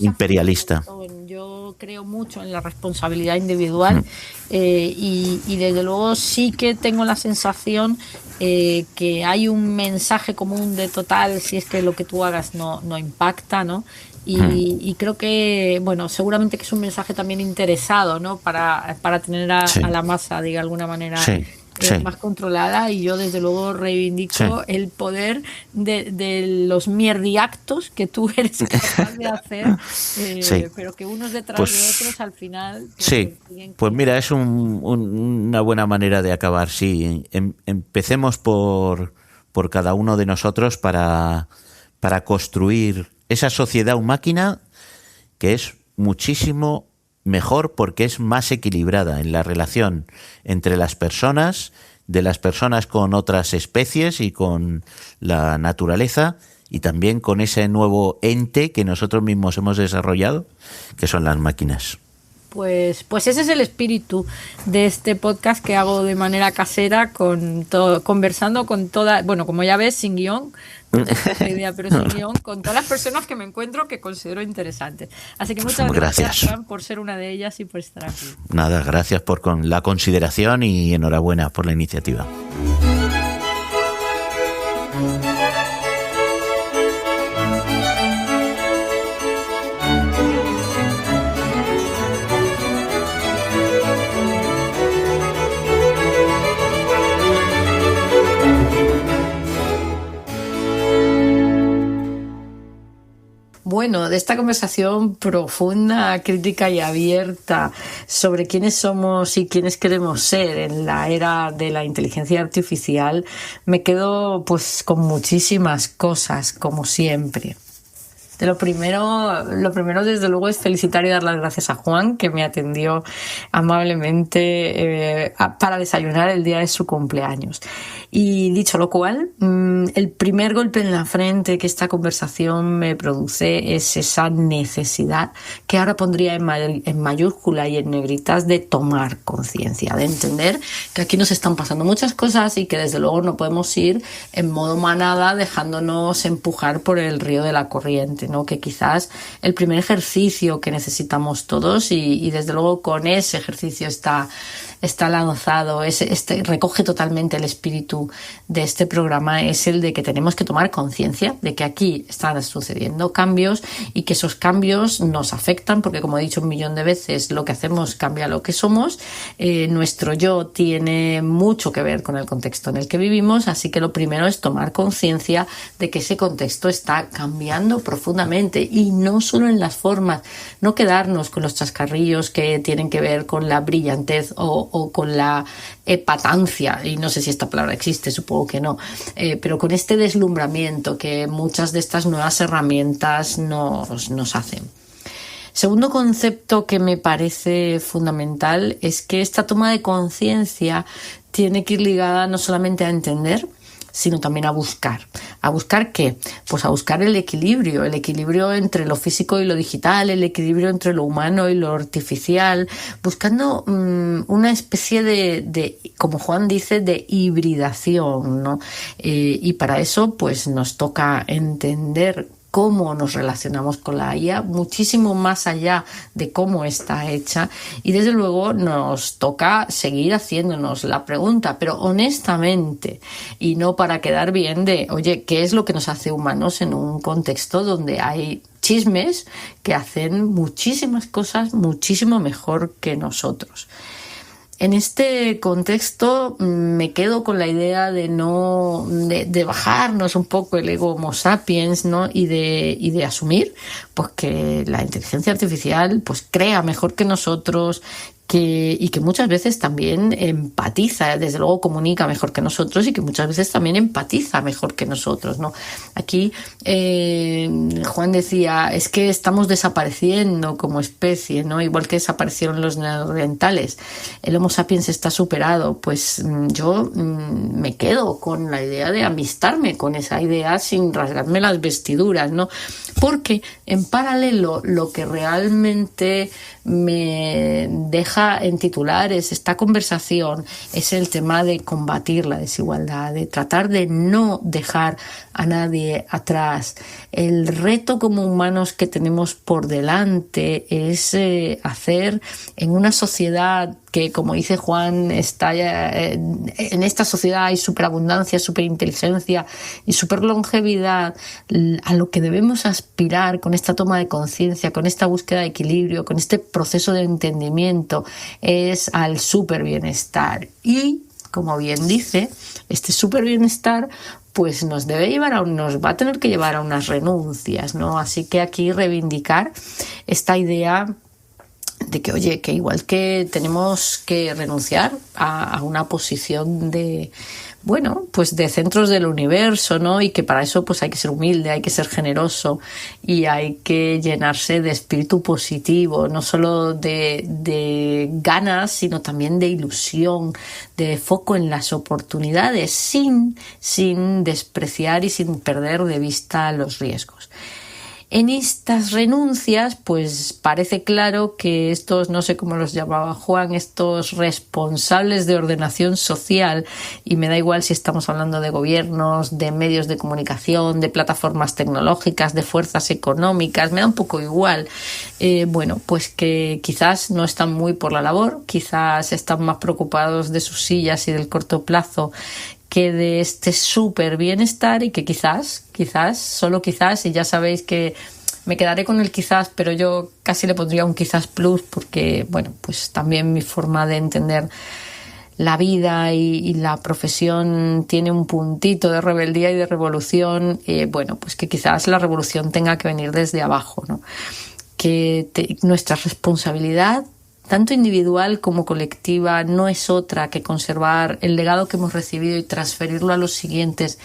imperialista.
Yo creo mucho en la responsabilidad individual y desde luego sí que tengo la sensación que hay un mensaje común de total si es que lo que tú hagas no impacta, ¿no? Y creo que, bueno, seguramente que es un mensaje también interesado, ¿no? Para tener a la masa, de alguna manera, más controlada. Y yo, desde luego, reivindico el poder de los mierdiactos que tú eres capaz de hacer, pero que unos detrás de otros, al final...
Pues mira, es una buena manera de acabar, sí. Empecemos por cada uno de nosotros para construir esa sociedad máquina que es muchísimo mejor porque es más equilibrada en la relación entre las personas, de las personas con otras especies y con la naturaleza y también con ese nuevo ente que nosotros mismos hemos desarrollado, que son las máquinas.
Pues ese es el espíritu de este podcast que hago de manera casera, conversando con todas, bueno, como ya ves, sin guión, idea, pero sin guión, con todas las personas que me encuentro que considero interesantes. Así que muchas gracias, Juan, por ser una de ellas y por estar aquí.
Nada, gracias por la consideración y enhorabuena por la iniciativa.
bueno, de esta conversación profunda, crítica y abierta sobre quiénes somos y quiénes queremos ser en la era de la inteligencia artificial, me quedo pues con muchísimas cosas, como siempre. Lo primero desde luego es felicitar y dar las gracias a Juan, que me atendió amablemente para desayunar el día de su cumpleaños. Y dicho lo cual, el primer golpe en la frente que esta conversación me produce es esa necesidad que ahora pondría en mayúscula y en negritas de tomar conciencia, de entender que aquí nos están pasando muchas cosas y que desde luego no podemos ir en modo manada dejándonos empujar por el río de la corriente, ¿no? Que quizás el primer ejercicio que necesitamos todos y desde luego con ese ejercicio está lanzado, recoge totalmente el espíritu de este programa, es el de que tenemos que tomar conciencia de que aquí están sucediendo cambios y que esos cambios nos afectan porque, como he dicho 1.000.000 de veces, lo que hacemos cambia lo que somos. Nuestro yo tiene mucho que ver con el contexto en el que vivimos, así que lo primero es tomar conciencia de que ese contexto está cambiando profundamente y no solo en las formas, no quedarnos con los chascarrillos que tienen que ver con la brillantez o con la epatancia, y no sé si esta palabra existe, supongo que no, pero con este deslumbramiento que muchas de estas nuevas herramientas nos hacen. Segundo concepto que me parece fundamental es que esta toma de conciencia tiene que ir ligada no solamente a entender, sino también a buscar. ¿A buscar qué? Pues a buscar el equilibrio entre lo físico y lo digital, el equilibrio entre lo humano y lo artificial, buscando una especie de, como Juan dice, de hibridación, ¿no? Y para eso, pues nos toca entender cómo nos relacionamos con la IA, muchísimo más allá de cómo está hecha, y desde luego nos toca seguir haciéndonos la pregunta, pero honestamente, y no para quedar bien de, oye, ¿qué es lo que nos hace humanos en un contexto donde hay chismes que hacen muchísimas cosas muchísimo mejor que nosotros? En este contexto me quedo con la idea de bajarnos un poco el ego Homo sapiens, ¿no? y de asumir pues que la inteligencia artificial pues crea mejor que nosotros, y que muchas veces también empatiza, desde luego comunica mejor que nosotros y que muchas veces también empatiza mejor que nosotros, ¿no? Aquí Juan decía, es que estamos desapareciendo como especie, ¿no? Igual que desaparecieron los neandertales. El Homo sapiens está superado. Pues yo me quedo con la idea de amistarme con esa idea sin rasgarme las vestiduras, ¿no? Porque en paralelo lo que realmente me deja en titulares esta conversación es el tema de combatir la desigualdad, de tratar de no dejar a nadie atrás. El reto como humanos que tenemos por delante es hacer en una sociedad que, como dice Juan, en esta sociedad hay superabundancia, superinteligencia y superlongevidad. A lo que debemos aspirar con esta toma de conciencia, con esta búsqueda de equilibrio, con este proceso de entendimiento, es al superbienestar. Y, como bien dice, este superbienestar pues nos va a tener que llevar a unas renuncias, ¿no? Así que aquí reivindicar esta idea de que, oye, que igual que tenemos que renunciar a una posición de, bueno, pues de centros del universo, ¿no? Y que para eso pues hay que ser humilde, hay que ser generoso y hay que llenarse de espíritu positivo, no solo de ganas, sino también de ilusión, de foco en las oportunidades, sin despreciar y sin perder de vista los riesgos. En estas renuncias, pues parece claro que estos, no sé cómo los llamaba Juan, estos responsables de ordenación social, y me da igual si estamos hablando de gobiernos, de medios de comunicación, de plataformas tecnológicas, de fuerzas económicas, me da un poco igual, bueno, pues que quizás no están muy por la labor, quizás están más preocupados de sus sillas y del corto plazo que de este súper bienestar, y que quizás, solo quizás, y ya sabéis que me quedaré con el quizás, pero yo casi le pondría un quizás plus porque, bueno, pues también mi forma de entender la vida y la profesión tiene un puntito de rebeldía y de revolución, bueno, pues que quizás la revolución tenga que venir desde abajo, ¿no? Que nuestra responsabilidad, tanto individual como colectiva, no es otra que conservar el legado que hemos recibido y transferirlo a los siguientes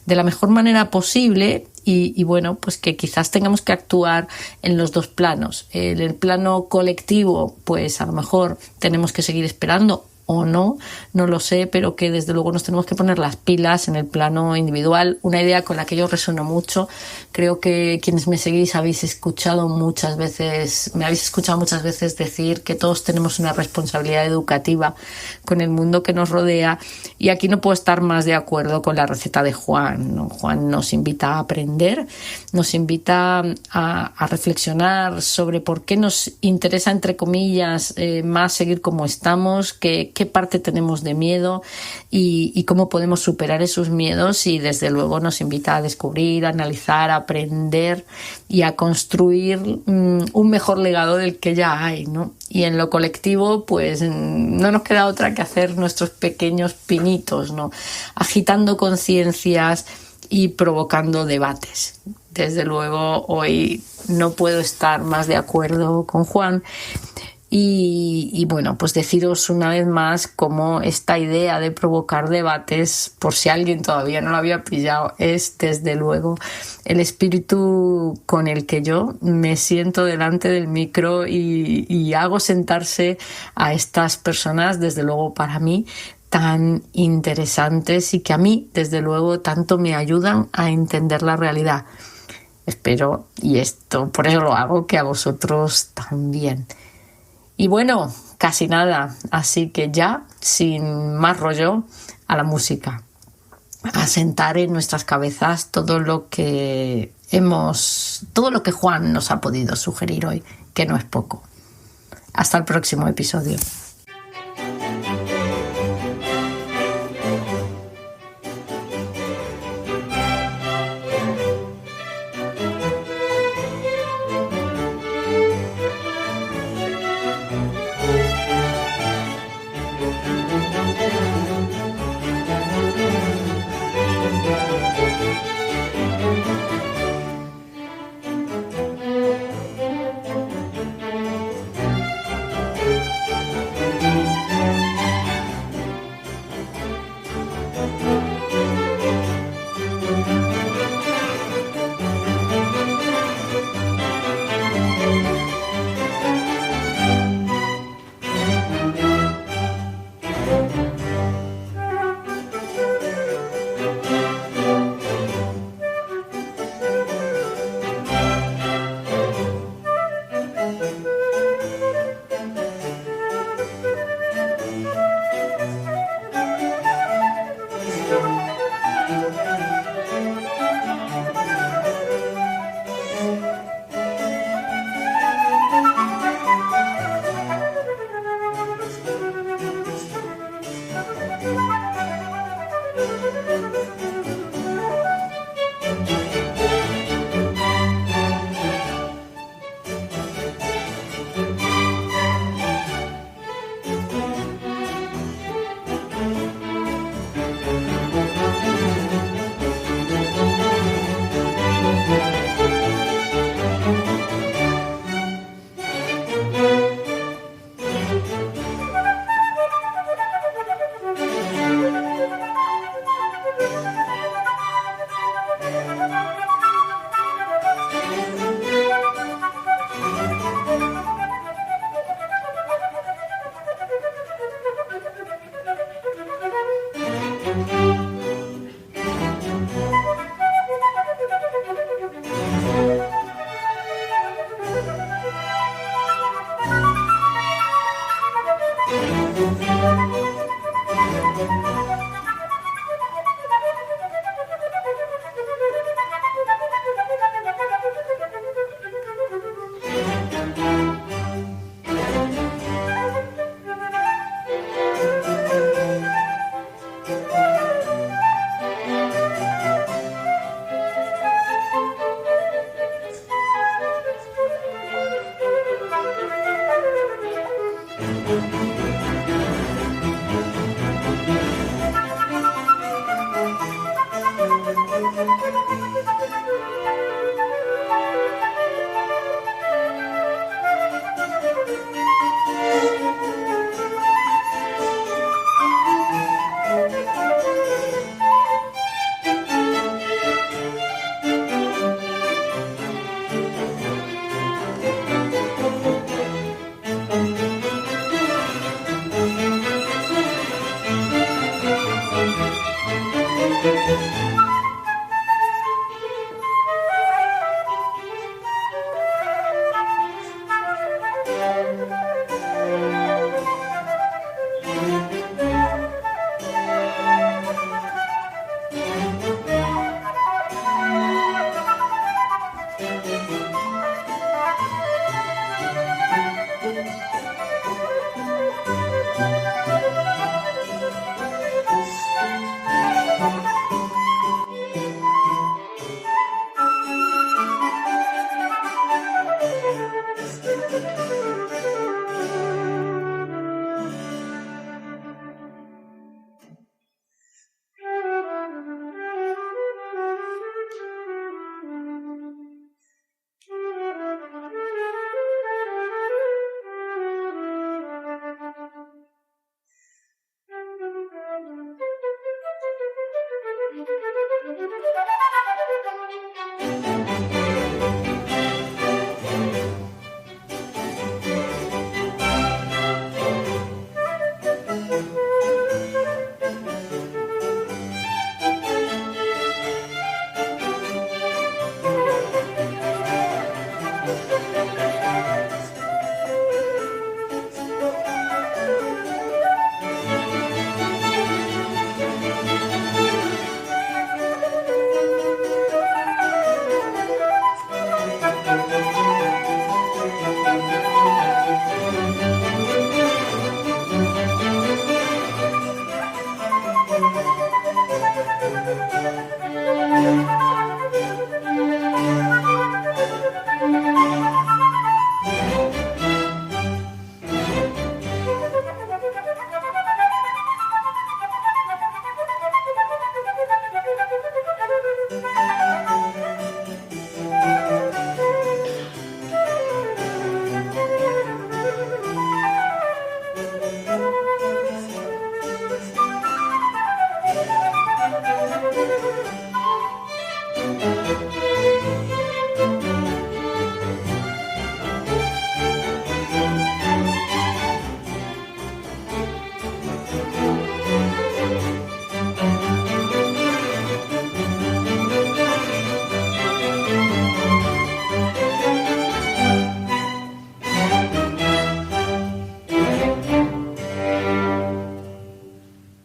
de la mejor manera posible. Y bueno, pues que quizás tengamos que actuar en los dos planos. En el plano colectivo, pues a lo mejor tenemos que seguir esperando o no lo sé, pero que desde luego nos tenemos que poner las pilas en el plano individual. Una idea con la que yo resueno mucho, creo que quienes me seguís me habéis escuchado muchas veces decir que todos tenemos una responsabilidad educativa con el mundo que nos rodea, y aquí no puedo estar más de acuerdo con la receta de Juan, ¿no? Juan nos invita a aprender, nos invita a reflexionar sobre por qué nos interesa, entre comillas, más seguir como estamos, qué parte tenemos de miedo y cómo podemos superar esos miedos, y desde luego nos invita a descubrir, a analizar, a aprender y a construir un mejor legado del que ya hay, ¿no? Y en lo colectivo, pues no nos queda otra que hacer nuestros pequeños pinitos, ¿no? Agitando conciencias y provocando debates. Desde luego hoy no puedo estar más de acuerdo con Juan. Y bueno, pues deciros una vez más cómo esta idea de provocar debates, por si alguien todavía no lo había pillado, es desde luego el espíritu con el que yo me siento delante del micro y hago sentarse a estas personas, desde luego para mí, tan interesantes, y que a mí, desde luego, tanto me ayudan a entender la realidad. Espero, y esto, por eso lo hago, que a vosotros también. Y bueno, casi nada, así que ya, sin más rollo, a la música. A sentar en nuestras cabezas todo lo que Juan nos ha podido sugerir hoy, que no es poco. Hasta el próximo episodio.